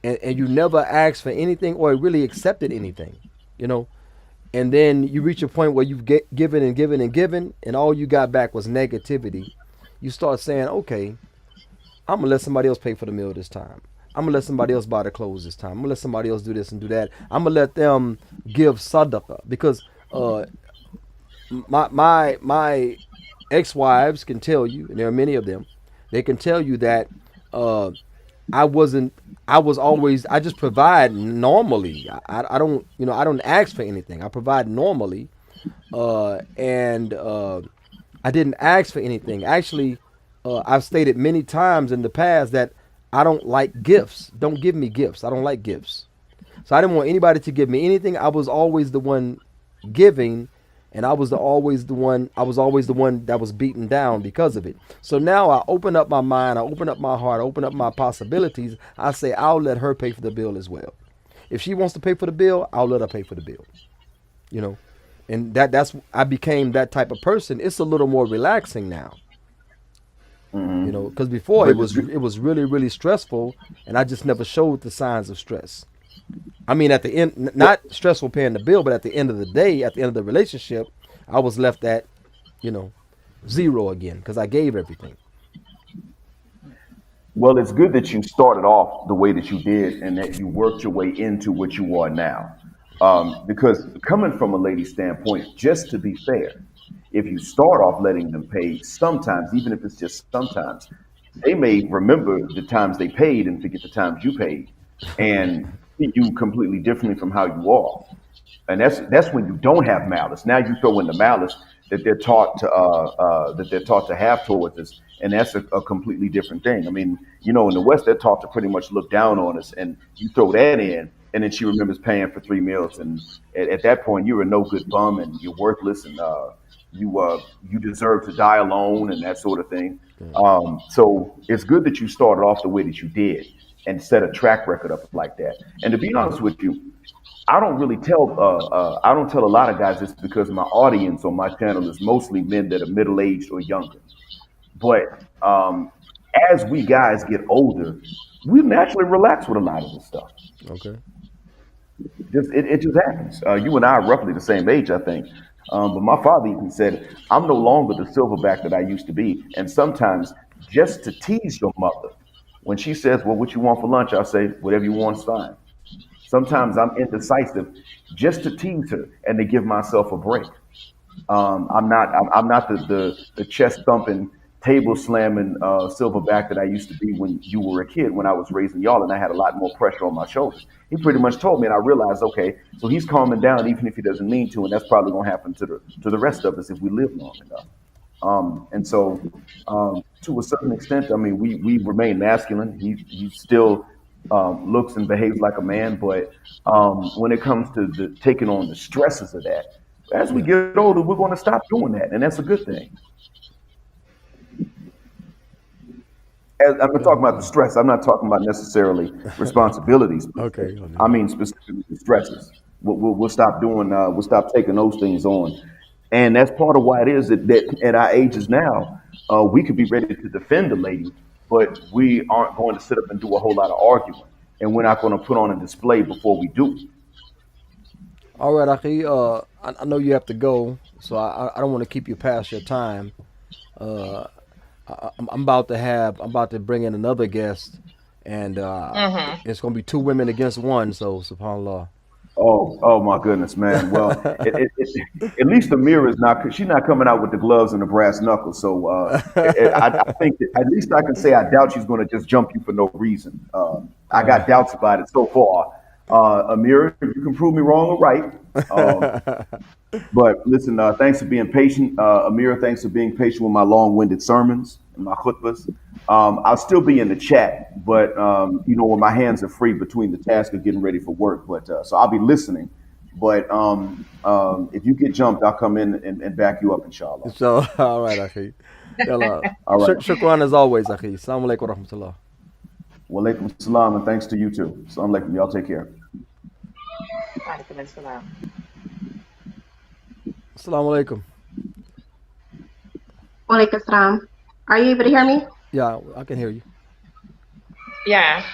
and you never asked for anything or really accepted anything. You know, and then you reach a point where you've given and given and given, and all you got back was negativity. You start saying, okay, I'm gonna let somebody else pay for the meal this time. I'm gonna let somebody else buy the clothes this time. I'm gonna let somebody else do this and do that. I'm gonna let them give sadaqah because my ex-wives can tell you, and there are many of them. They can tell you that uh, I wasn't. I was always. I just provide normally. I don't. I don't ask for anything. I provide normally, and I didn't ask for anything. Actually, I've stated many times in the past that I don't like gifts. Don't give me gifts. I don't like gifts. So I didn't want anybody to give me anything. I was always the one giving, and I was always the one that was beaten down because of it. So now I open up my mind, I open up my heart, I open up my possibilities. I say I'll let her pay for the bill as well. If she wants to pay for the bill, I'll let her pay for the bill. You know, and that's I became that type of person. It's a little more relaxing now. You know, because before But it's it was really really stressful, and I just never showed the signs of stress. I mean, at the end, not stressful paying the bill, but at the end of the day, at the end of the relationship, I was left at, you know, zero again because I gave everything. Well, it's good that you started off the way that you did and that you worked your way into what you are now. Because coming from a lady's standpoint, just to be fair, if you start off letting them pay, sometimes, even if it's just sometimes, they may remember the times they paid and forget the times you paid and see you completely differently from how you are. And that's when you don't have malice. Now you throw in the malice that they're taught to have towards us, and that's a completely different thing. I mean, you know, in the West, they're taught to pretty much look down on us, and you throw that in, and then she remembers paying for 3 meals, and at that point, you're a no good bum, and you're worthless, and you deserve to die alone, and that sort of thing. So it's good that you started off the way that you did and set a track record up like that. And to be honest with you, I don't tell a lot of guys this because my audience on my channel is mostly men that are middle aged or younger. But as we guys get older, we naturally relax with a lot of this stuff. Okay. It just happens. You and I are roughly the same age, I think. But my father even said, I'm no longer the silverback that I used to be. And sometimes just to tease your mother, when she says, well, what you want for lunch? I'll say, whatever you want is fine. Sometimes I'm indecisive just to tease her and to give myself a break. I'm not the chest thumping, table slamming silverback that I used to be when you were a kid, when I was raising y'all, and I had a lot more pressure on my shoulders. He pretty much told me, and I realized, okay, so he's calming down even if he doesn't mean to, and that's probably going to happen to the rest of us if we live long enough. And so, to a certain extent, I mean, we remain masculine. He still looks and behaves like a man, but when it comes to taking on the stresses of that, as we Yeah. get older, we're going to stop doing that, and that's a good thing. I'm not talking about the stress. I'm not talking about necessarily responsibilities. Okay. I mean specifically the stresses. We'll stop doing. We'll stop taking those things on, and that's part of why it is that at our ages now, we could be ready to defend a lady, but we aren't going to sit up and do a whole lot of arguing, and we're not going to put on a display before we do. All right, Aki. I know you have to go, so I don't want to keep you past your time. Uh, I'm about to bring in another guest, and Mm-hmm. it's gonna be two women against one. So, subhanallah. Oh my goodness, man. Well, at least Amira is not. She's not coming out with the gloves and the brass knuckles. So I think that at least I can say I doubt she's going to just jump you for no reason. I got doubts about it so far. Amira, you can prove me wrong or right. Um, but listen, thanks for being patient. Amira, thanks for being patient with my long-winded sermons and my khutbas. I'll still be in the chat, but you know, when my hands are free between the task of getting ready for work. But so I'll be listening. But if you get jumped, I'll come in and back you up, inshallah. So, all right, Aki. Yalla. All right. Shukran as always, Aki. Assalamu alaikum wa rahmatullah. Wa alaikum salam, and thanks to you too. Assalamu alaikum. Y'all take care. Alaikum assalam. Assalamu alaikum. Walaikum salam. Are you able to hear me? Yeah, I can hear you. Yeah.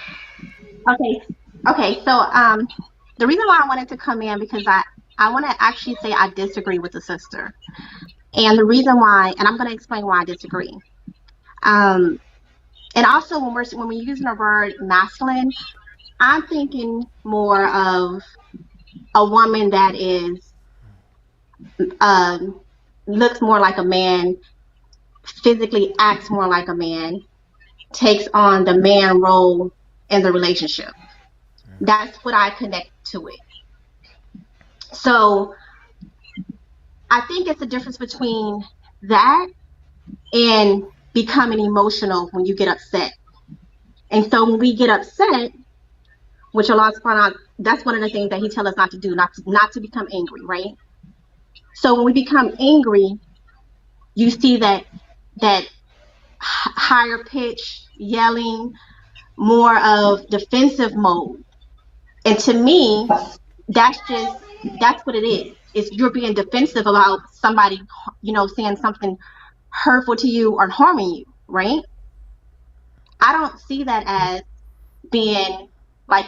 Okay. Okay. So the reason why I wanted to come in because I want to actually say I disagree with the sister, and the reason why, and I'm going to explain why I disagree. And also when we're using the word masculine, I'm thinking more of a woman that is looks more like a man, physically acts more like a man, takes on the man role in the relationship. That's what I connect to it. So I think it's a difference between that and becoming emotional when you get upset And so when we get upset, which Allah subhanahu wa ta'ala, that's one of the things that He tells us not to do, not to become angry, right? So when we become angry, you see that higher pitch yelling, more of defensive mode. And to me, that's what it is. It's you're being defensive about somebody, saying something hurtful to you or harming you, right? I don't see that as being like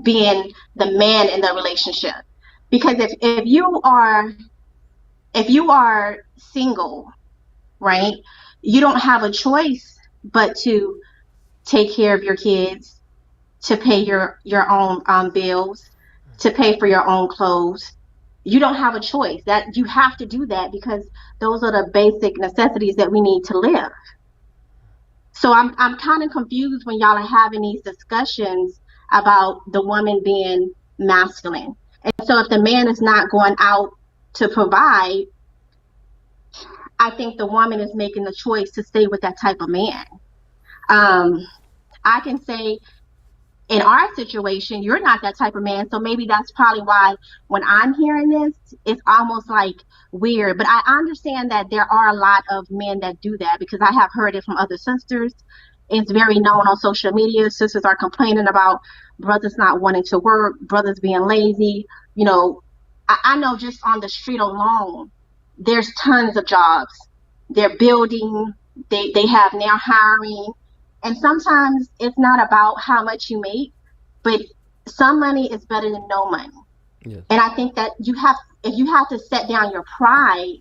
being the man in the relationship. Because if you are single, right, you don't have a choice but to take care of your kids, to pay your own bills, to pay for your own clothes. You don't have a choice. That you have to do that because those are the basic necessities that we need to live. So I'm kind of confused when y'all are having these discussions about the woman being masculine. And so if the man is not going out to provide, I think the woman is making the choice to stay with that type of man. I can say in our situation, you're not that type of man. So maybe that's probably why when I'm hearing this, it's almost like weird. But I understand that there are a lot of men that do that because I have heard it from other sisters. It's very known on social media. Sisters are complaining about brothers not wanting to work, brothers being lazy. I know just on the street alone, there's tons of jobs. They're building, they have now hiring. And sometimes it's not about how much you make, but some money is better than no money. Yes. And I think that if you have to set down your pride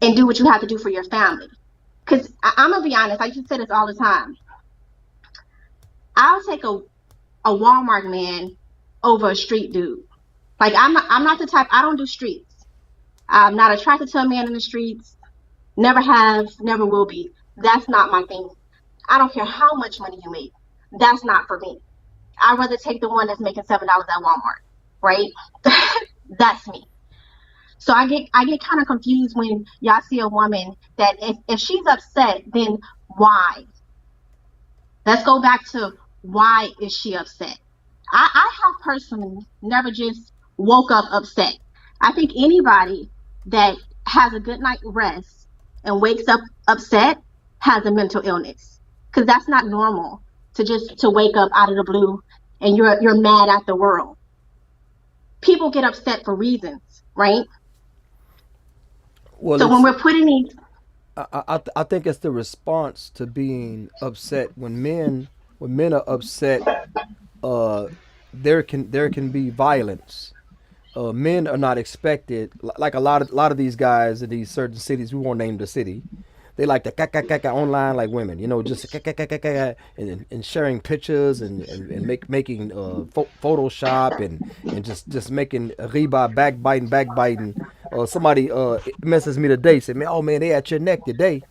and do what you have to do for your family. Because I'm going to be honest, I used to say this all the time. I'll take a Walmart man over a street dude. Like I'm not the type, I don't do streets. I'm not attracted to a man in the streets. Never have, never will be. That's not my thing. I don't care how much money you make. That's not for me. I'd rather take the one that's making $7 at Walmart, right? That's me. So I get kind of confused when y'all see a woman that if she's upset, then why? Let's go back to why is she upset? I have personally never just woke up upset. I think anybody that has a good night rest and wakes up upset has a mental illness. Because that's not normal to wake up out of the blue and you're mad at the world. People get upset for reasons, right? Well, so when we're putting these, I think it's the response to being upset. When men are upset, there can be violence. Men are not expected, like a lot of these guys in these certain cities. We won't name the city. They like to online like women, just and sharing pictures and making Photoshop and just making riba, backbiting. Somebody messages me today, say, man, oh man, they at your neck today.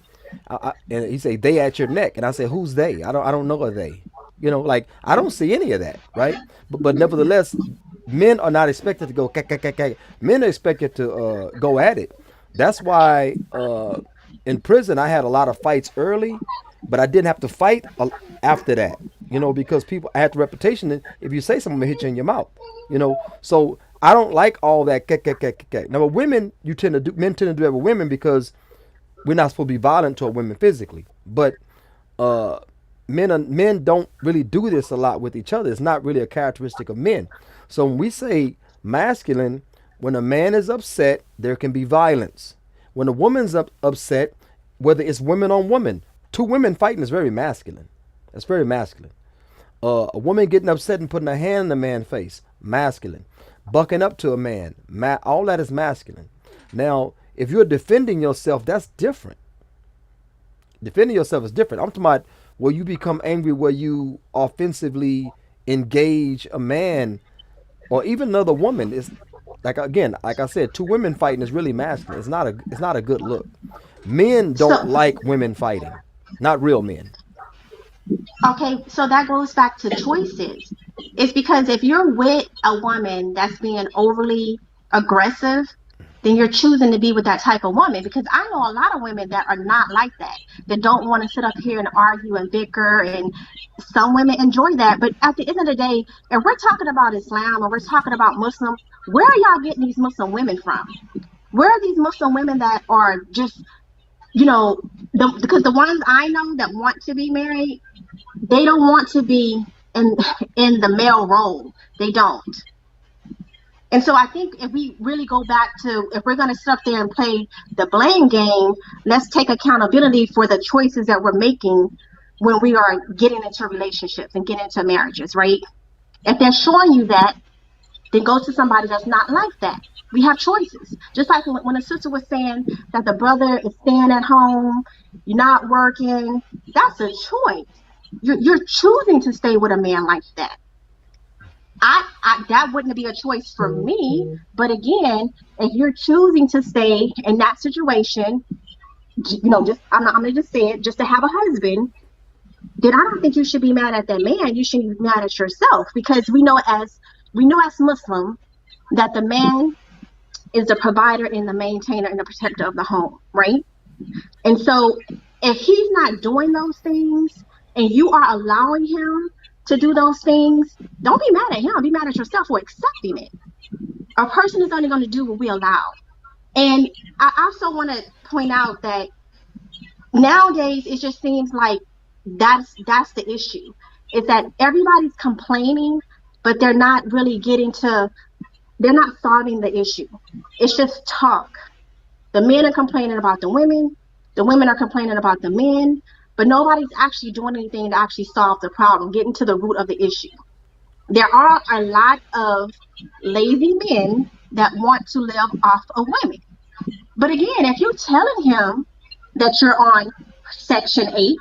And he say they at your neck, and I say, who's they? I don't know a they. Like I don't see any of that, right? But nevertheless, men are not expected to go. Men are expected to go at it. That's why in prison I had a lot of fights early, but I didn't have to fight after that. Because people, I had the reputation that if you say something, I'm gonna hit you in your mouth. So I don't like all that. Now, with women, men tend to do that with women because we're not supposed to be violent toward women physically, but men don't really do this a lot with each other. It's not really a characteristic of men. So when we say masculine, when a man is upset, there can be violence. When a woman's upset, whether it's women on women, two women fighting is very masculine. That's very masculine. A woman getting upset and putting her hand in a man's face, masculine. Bucking up to a man, all that is masculine. Now, if you're defending yourself, that's different. Defending yourself is different. I'm talking about where you become angry, where you offensively engage a man or even another woman. Is like I said, two women fighting is really masculine. It's not a good look. Men don't like women fighting, not real men. Okay, so that goes back to choices. It's because if you're with a woman that's being overly aggressive, then you're choosing to be with that type of woman. Because I know a lot of women that are not like that don't want to sit up here and argue and bicker, and some women enjoy that. But at the end of the day, if we're talking about Islam or we're talking about Muslim, where are y'all getting these Muslim women from? Where are these Muslim women that are just, because the ones I know that want to be married, they don't want to be in the male role. They don't. And so I think if we really go back to, if we're going to sit up there and play the blame game, let's take accountability for the choices that we're making when we are getting into relationships and getting into marriages, right? If they're showing you that, then go to somebody that's not like that. We have choices. Just like when a sister was saying that the brother is staying at home, you're not working, that's a choice. You're choosing to stay with a man like that. That wouldn't be a choice for me. But again, if you're choosing to stay in that situation, I'm gonna just say it, just to have a husband, then I don't think you should be mad at that man. You should be mad at yourself, because we know as Muslim that the man is the provider and the maintainer and the protector of the home, right? And so if he's not doing those things and you are allowing him to do those things, don't be mad at him. Be mad at yourself for accepting it. A person is only going to do what we allow. And I also want to point out that nowadays it just seems like that's the issue. Is that everybody's complaining, but they're not really they're not solving the issue. It's just talk. The men are complaining about the women are complaining about the men, but nobody's actually doing anything to actually solve the problem, getting to the root of the issue. There are a lot of lazy men that want to live off of women. But again, if you're telling him that you're on Section 8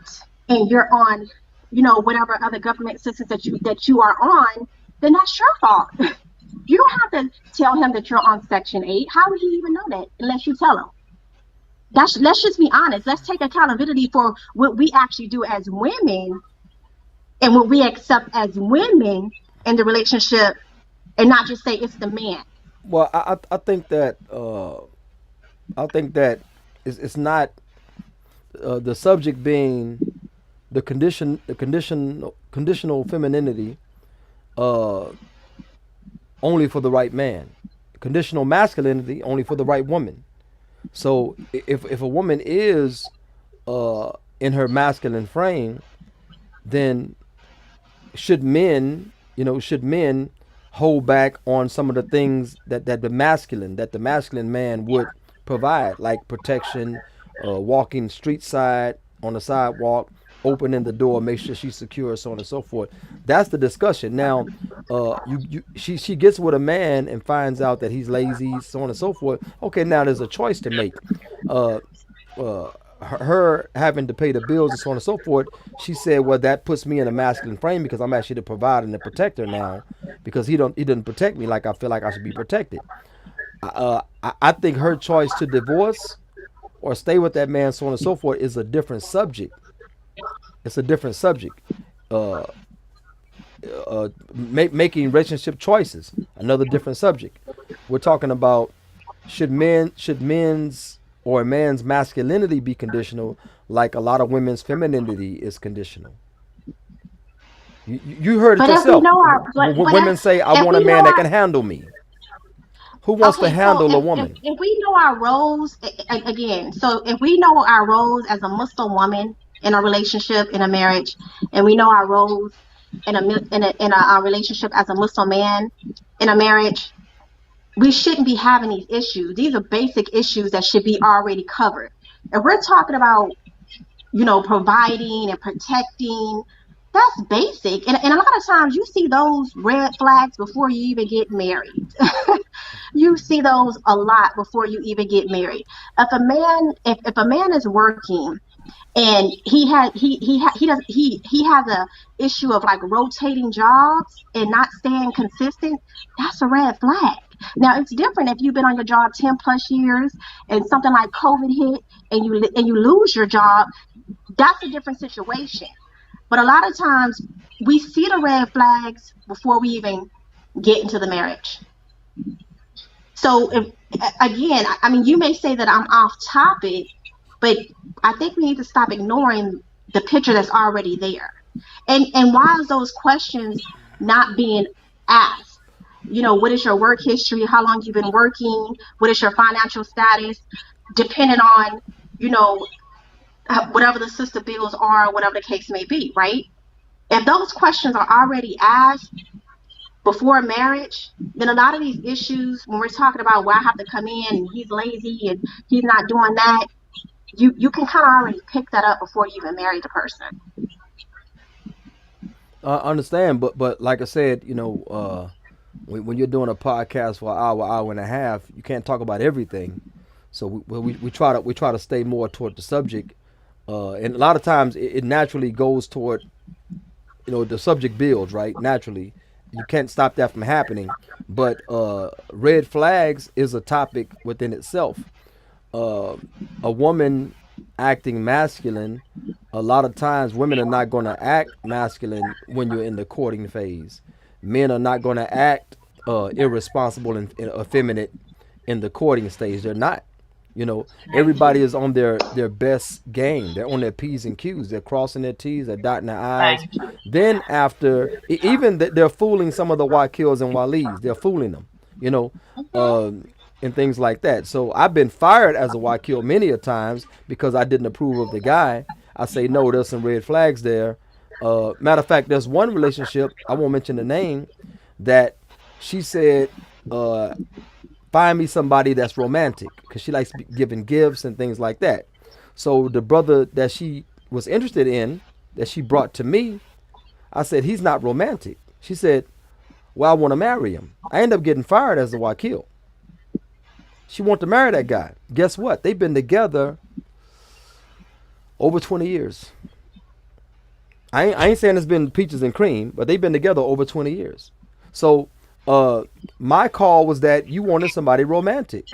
and you're on, whatever other government assistance that you are on, then that's your fault. You don't have to tell him that you're on Section 8. How would he even know that unless you tell him? Let's just be honest. Let's take accountability for what we actually do as women and what we accept as women in the relationship, and not just say it's the man. Well, I think that it's not the subject being the conditional femininity only for the right man, conditional masculinity only for the right woman. So if a woman is in her masculine frame, then should men hold back on some of the things that the masculine man would provide, like protection, walking street side on the sidewalk, opening the door, make sure she's secure, so on and so forth. That's the discussion. Now, she gets with a man and finds out that he's lazy, so on and so forth. Okay, now there's a choice to make. Her having to pay the bills and so on and so forth. She said, "Well, that puts me in a masculine frame because I'm actually the provider and the protector now, because he doesn't protect me like I feel like I should be protected." I think her choice to divorce or stay with that man, so on and so forth, is a different subject. It's a different subject. Making relationship choices, another different subject. We're talking about should men's or a man's masculinity be conditional, like a lot of women's femininity is conditional. You heard it But yourself. but Women say, "I want a man that can handle me." Who wants to handle a woman? If we know our roles, again, so if we know our roles as a Muslim woman in a relationship, in a marriage, and we know our roles in a relationship as a Muslim man in a marriage, we shouldn't be having these issues. These are basic issues that should be already covered. If we're talking about, providing and protecting, that's basic. And a lot of times you see those red flags before you even get married. You see those a lot before you even get married. If a man is working and he has a issue of like rotating jobs and not staying consistent, that's a red flag. Now it's different if you've been on your job 10 plus years and something like COVID hit and you lose your job. That's a different situation. But a lot of times we see the red flags before we even get into the marriage. So if again, I mean, you may say that I'm off topic, but I think we need to stop ignoring the picture that's already there. And why is those questions not being asked? You know, what is your work history? How long you've been working? What is your financial status? Depending on, you know, whatever the sister bills are, whatever the case may be, right? If those questions are already asked before marriage, then a lot of these issues, when we're talking about where I have to come in and he's lazy and he's not doing that, you can kind of already pick that up before you even marry the person. I understand, but like I said, when you're doing a podcast for an hour, hour and a half, you can't talk about everything. So we try to stay more toward the subject, and a lot of times it naturally goes toward, the subject builds right naturally. You can't stop that from happening, but red flags is a topic within itself. uh, a woman acting masculine, a lot of times women are not going to act masculine when you're in the courting phase. Men are not going to act irresponsible and effeminate in the courting stage. They're not. Everybody is on their best game. They're on their P's and Q's. They're crossing their T's, they're dotting their I's. Thank you. Then after, even they're fooling some of the Wakils and Walis. They're fooling them, you know, and things like that. So I've been fired as a Wakil many a times because I didn't approve of the guy. I say, no, there's some red flags there. Matter of fact, there's one relationship, I won't mention the name, that she said, find me somebody that's romantic because she likes giving gifts and things like that. So the brother that she was interested in, that she brought to me, I said, he's not romantic. She said, well, I want to marry him. I end up getting fired as a Wakil. She wanted to marry that guy. Guess what? They've been together over 20 years. I ain't saying it's been peaches and cream, but they've been together over 20 years. So my call was that you wanted somebody romantic.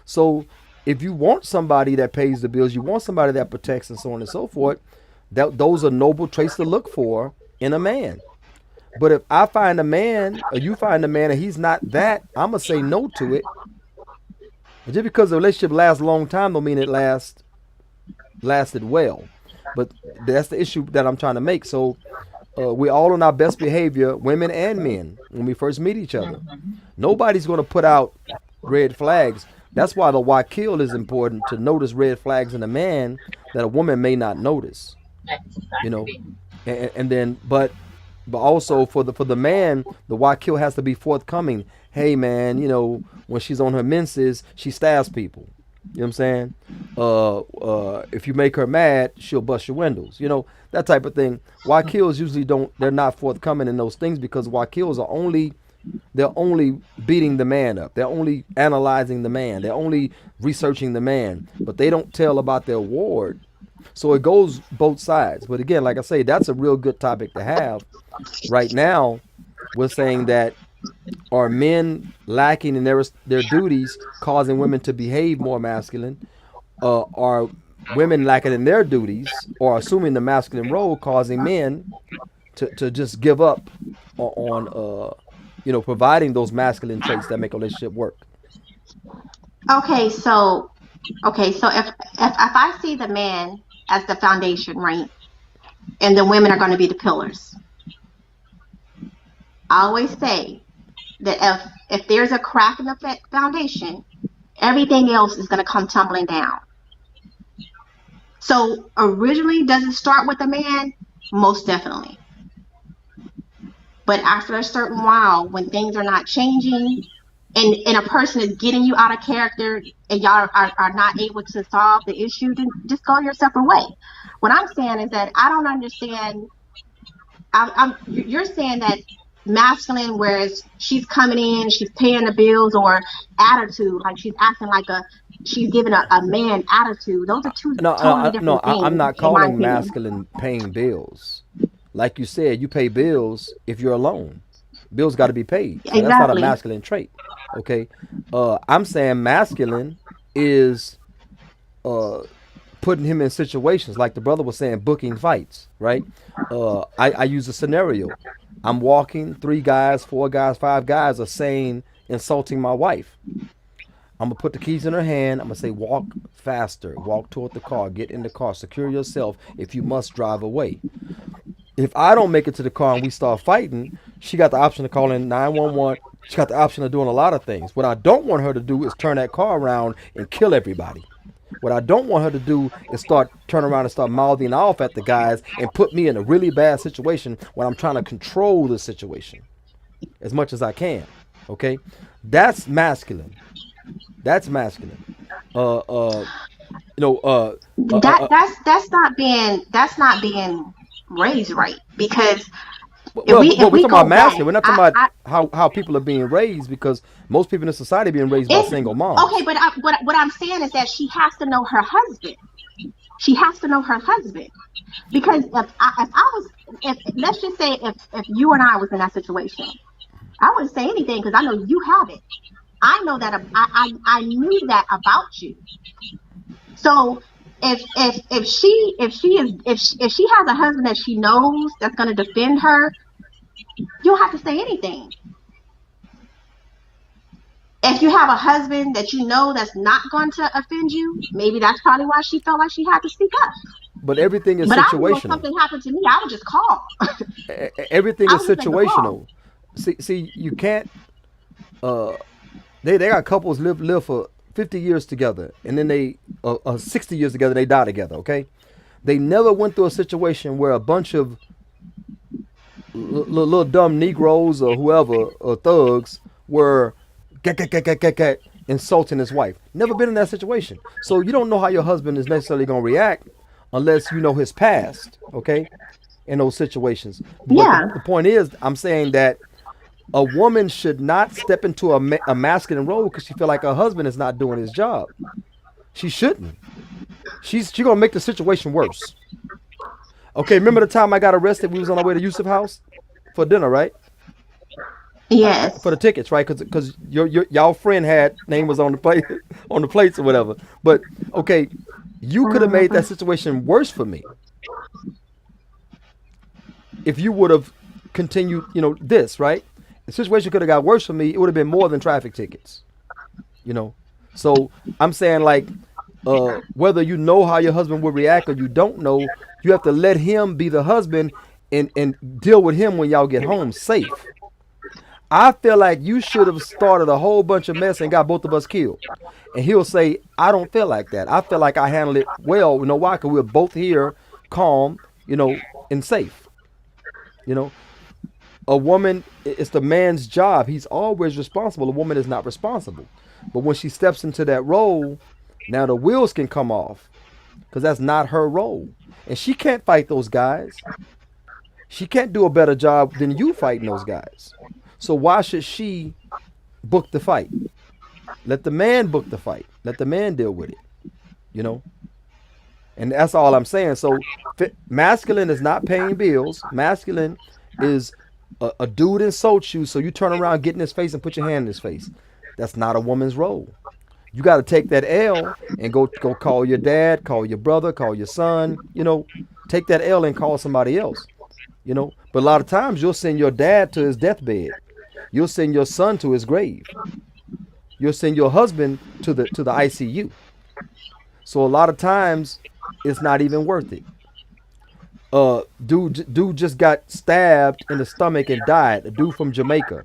So if you want somebody that pays the bills, you want somebody that protects and so on and so forth, those are noble traits to look for in a man. But if I find a man or you find a man and he's not that, I'm going to say no to it. Just because the relationship lasts a long time don't mean it lasted well. But that's the issue that I'm trying to make. So we're all on our best behavior, women and men, when we first meet each other. Nobody's going to put out red flags. That's why the Wakil is important, to notice red flags in a man that a woman may not notice. You know, Exactly. and then but also for the man, the Wakil has to be forthcoming. Hey man, when she's on her menses, she stabs people. You know what I'm saying? If you make her mad, she'll bust your windows. That type of thing. Wakils usually they're not forthcoming in those things because Wakils they're only beating the man up. They're only analyzing the man. They're only researching the man, but they don't tell about their ward. So it goes both sides. But again, like I say, that's a real good topic to have. Right now, we're saying that, are men lacking in their duties, causing women to behave more masculine? Are women lacking in their duties, or assuming the masculine role, causing men to just give up on providing those masculine traits that make a relationship work? Okay, so if I see the man as the foundation, right, and the women are going to be the pillars, I always say that if there's a crack in the foundation, everything else is going to come tumbling down. So originally, does it start with the man? Most definitely. But after a certain while, when things are not changing, and a person is getting you out of character, and y'all are not able to solve the issue, then just go your separate way. What I'm saying is that I don't understand. You're saying that masculine, whereas she's coming in, she's paying the bills, or attitude, like she's acting like she's giving a man attitude. Those are two No, totally no, different things, I'm not in my calling opinion. masculine paying bills. Like you said, you pay bills if you're alone. Bills got to be paid. So that's not a Exactly. masculine trait. Okay. I'm saying masculine is uh, putting him in situations like the brother was saying, booking fights, right? I use a scenario. I'm walking, 3 guys, 4 guys, 5 guys are saying, insulting my wife. I'm gonna put the keys in her hand. I'm gonna say, walk faster, walk toward the car, get in the car, secure yourself. If you must, drive away. If I don't make it to the car and we start fighting, she got the option of calling 911. She got the option of doing a lot of things. What I don't want her to do is turn that car around and kill everybody. What I don't want her to do is start turn around and start mouthing off at the guys and put me in a really bad situation when I'm trying to control the situation as much as I can. Okay, that's masculine. That's masculine. Uh, uh, you know, uh, uh, uh that's not being raised right, because well, if but we're we talking about go back, masculine. We're not talking about how people are being raised, because most people in society are being raised by it's single okay. moms. But what I'm saying is that she has to know her husband. She has to know her husband, because if I was, if let's just say if you and I was in that situation, I wouldn't say anything because I know you have it. I know that I knew that about you. So if she has a husband that she knows that's going to defend her, you don't have to say anything. If you have a husband that you know that's not going to offend you, maybe that's probably why she felt like she had to speak up. But everything is But I knew if situational. something happened to me, I would just call. Everything I is would just make a call. situational. See, you can't. Uh, they got couples live for 50 years together, and then they 60 years together, they die together. Okay, they never went through a situation where a bunch of little dumb Negroes or whoever or thugs were insulting his wife. Never been in that situation. So you don't know how your husband is necessarily going to react unless you know his past, okay, in those situations. But Yeah, the point is, I'm saying that a woman should not step into a masculine role because she feel like her husband is not doing his job. She shouldn't. She going to make the situation worse. Okay, remember the time I got arrested? We was on our way to Yusuf House for dinner, right? For yes. the tickets, right? Because your y'all friend had name was on the plate on the plates or whatever. But okay, you could have made that Mhm. situation worse for me if you would have continued. This, right? The situation could have got worse for me. It would have been more than traffic tickets. You know, so I'm saying, like, whether you know how your husband would react or you don't know, you have to let him be the husband and deal with him when y'all get home safe. I feel like you should have started a whole bunch of mess and got both of us killed. And he'll say, I don't feel like that. I feel like I handled it well. You know why? Because we're both here, calm, and safe. You know, a woman, it's the man's job. He's always responsible. A woman is not responsible. But when she steps into that role, now the wheels can come off because that's not her role. And she can't fight those guys. She can't do a better job than you fighting those guys. So why should she book the fight? Let the man book the fight. Let the man deal with it. You know, and that's all I'm saying. So masculine is not paying bills. Masculine is a dude insults you, so you turn around, get in his face, and put your hand in his face. That's not a woman's role. You got to take that L and go call your dad, call your brother, call your son. Take that L and call somebody else. But a lot of times you'll send your dad to his deathbed. You'll send your son to his grave. You'll send your husband to the ICU. So a lot of times it's not even worth it. Dude just got stabbed in the stomach and died. A dude from Jamaica.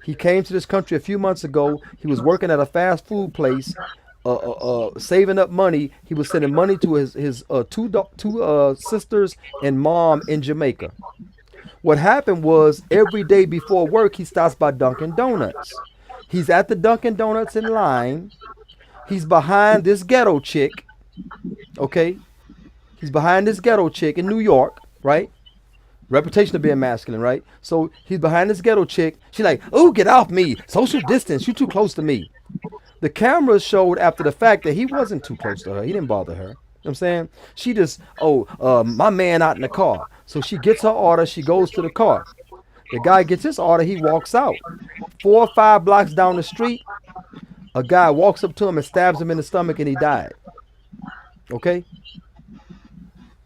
He came to this country a few months ago. He was working at a fast food place, saving up money. He was sending money to his two sisters and mom in Jamaica. What happened was every day before work, he stops by Dunkin' Donuts. He's at the Dunkin' Donuts in line. He's behind this ghetto chick. Okay, he's behind this ghetto chick in New York, right? Reputation of being masculine, right? So he's behind this ghetto chick. She's like, "Oh, get off me! Social distance. You too close to me." The cameras showed after the fact that he wasn't too close to her. He didn't bother her. You know what I'm saying? She just, my man out in the car. So she gets her order. She goes to the car. The guy gets his order. He walks out. 4 or 5 blocks down the street, a guy walks up to him and stabs him in the stomach, and he died. Okay?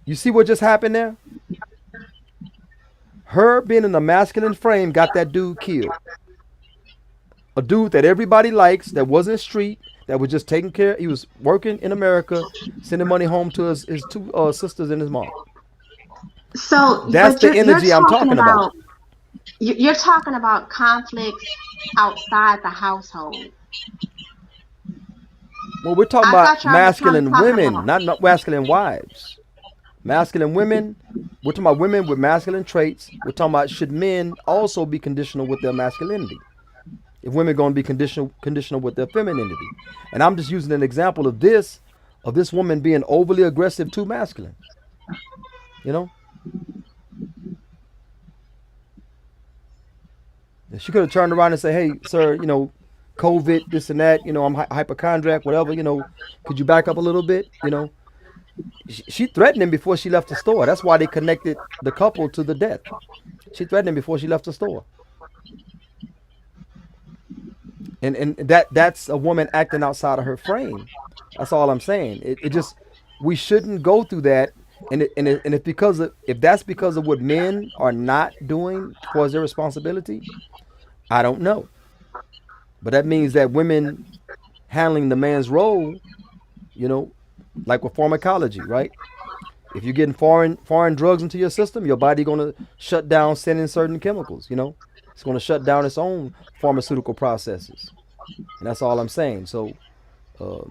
You see what just happened there? Her being in a masculine frame got that dude killed. A dude that everybody likes, that wasn't street, that was just taking care. He was working in America, sending money home to his two sisters and his mom. So, That's but the you're energy I'm talking talking about. about you're talking about conflicts outside the household. Well, we're talking I about thought y'all were kind of masculine talking women, about. not masculine wives. Masculine women, we're talking about women with masculine traits. We're talking about should men also be conditional with their masculinity? If women are going to be conditional with their femininity. And I'm just using an example of this woman being overly aggressive too masculine. You know? She could have turned around and said, "Hey, sir, COVID, this and that, I'm hypochondriac, whatever, could you back up a little bit?" She threatened him before she left the store. That's why they connected the couple to the death. She threatened him before she left the store. And that's a woman acting outside of her frame. That's all I'm saying. It just, we shouldn't go through that. And if if that's because of what men are not doing towards their responsibility, I don't know. But that means that women handling the man's role, you know, like with pharmacology, right? If you're getting foreign drugs into your system, your body gonna shut down sending certain chemicals. It's gonna shut down its own pharmaceutical processes, and that's all I'm saying. So uh,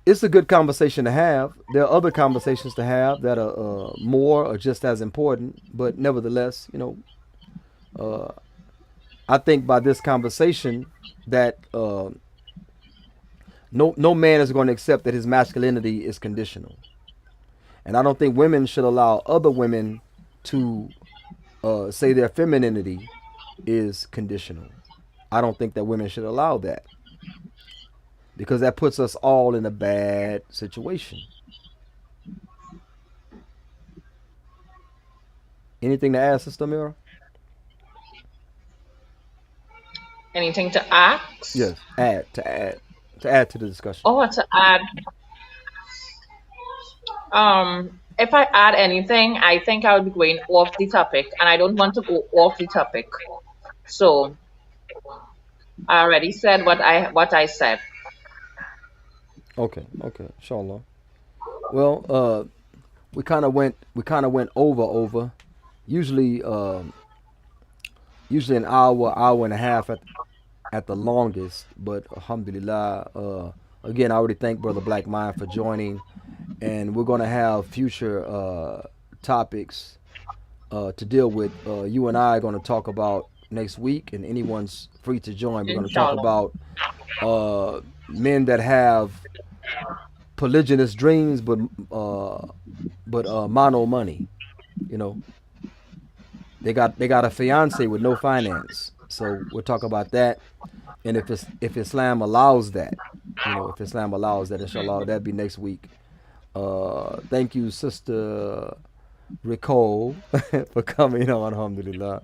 it's a good conversation to have. There are other conversations to have that are more or just as important, but nevertheless, uh, I think by this conversation that no man is going to accept that his masculinity is conditional. And I don't think women should allow other women to say their femininity is conditional. I don't think that women should allow that, because that puts us all in a bad situation. Anything to add, Sister Mira? Anything to ask? Yes, to add to the discussion. Or to add? If I add anything, I think I would be going off the topic, and I don't want to go off the topic. So I already said what I said. Okay, inshallah. Well, we kind of went over. Usually, usually an hour and a half at the longest. But alhamdulillah, again, I already thank Brother Black Mind for joining, and we're gonna have future topics to deal with. You and I are gonna talk about next week, and anyone's free to join. We're gonna talk Inshallah. about men that have polygynous dreams, but mono money. You know, they got a fiance with no finance. So we'll talk about that, and if Islam allows that, if Islam allows that, inshallah, that'd be next week. Thank you, Sister Ricole, for coming on, alhamdulillah,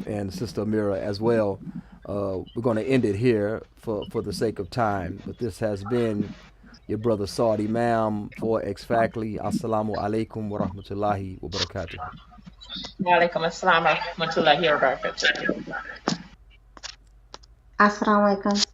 and Sister Amira as well. We're going to end it here for the sake of time, but this has been your brother Saud Imam for Exactly. Assalamu alaikum wa rahmatullahi wa barakatuh. Wa alaikum assalam wa rahmatullahi wa barakatuh. Assalamu alaikum.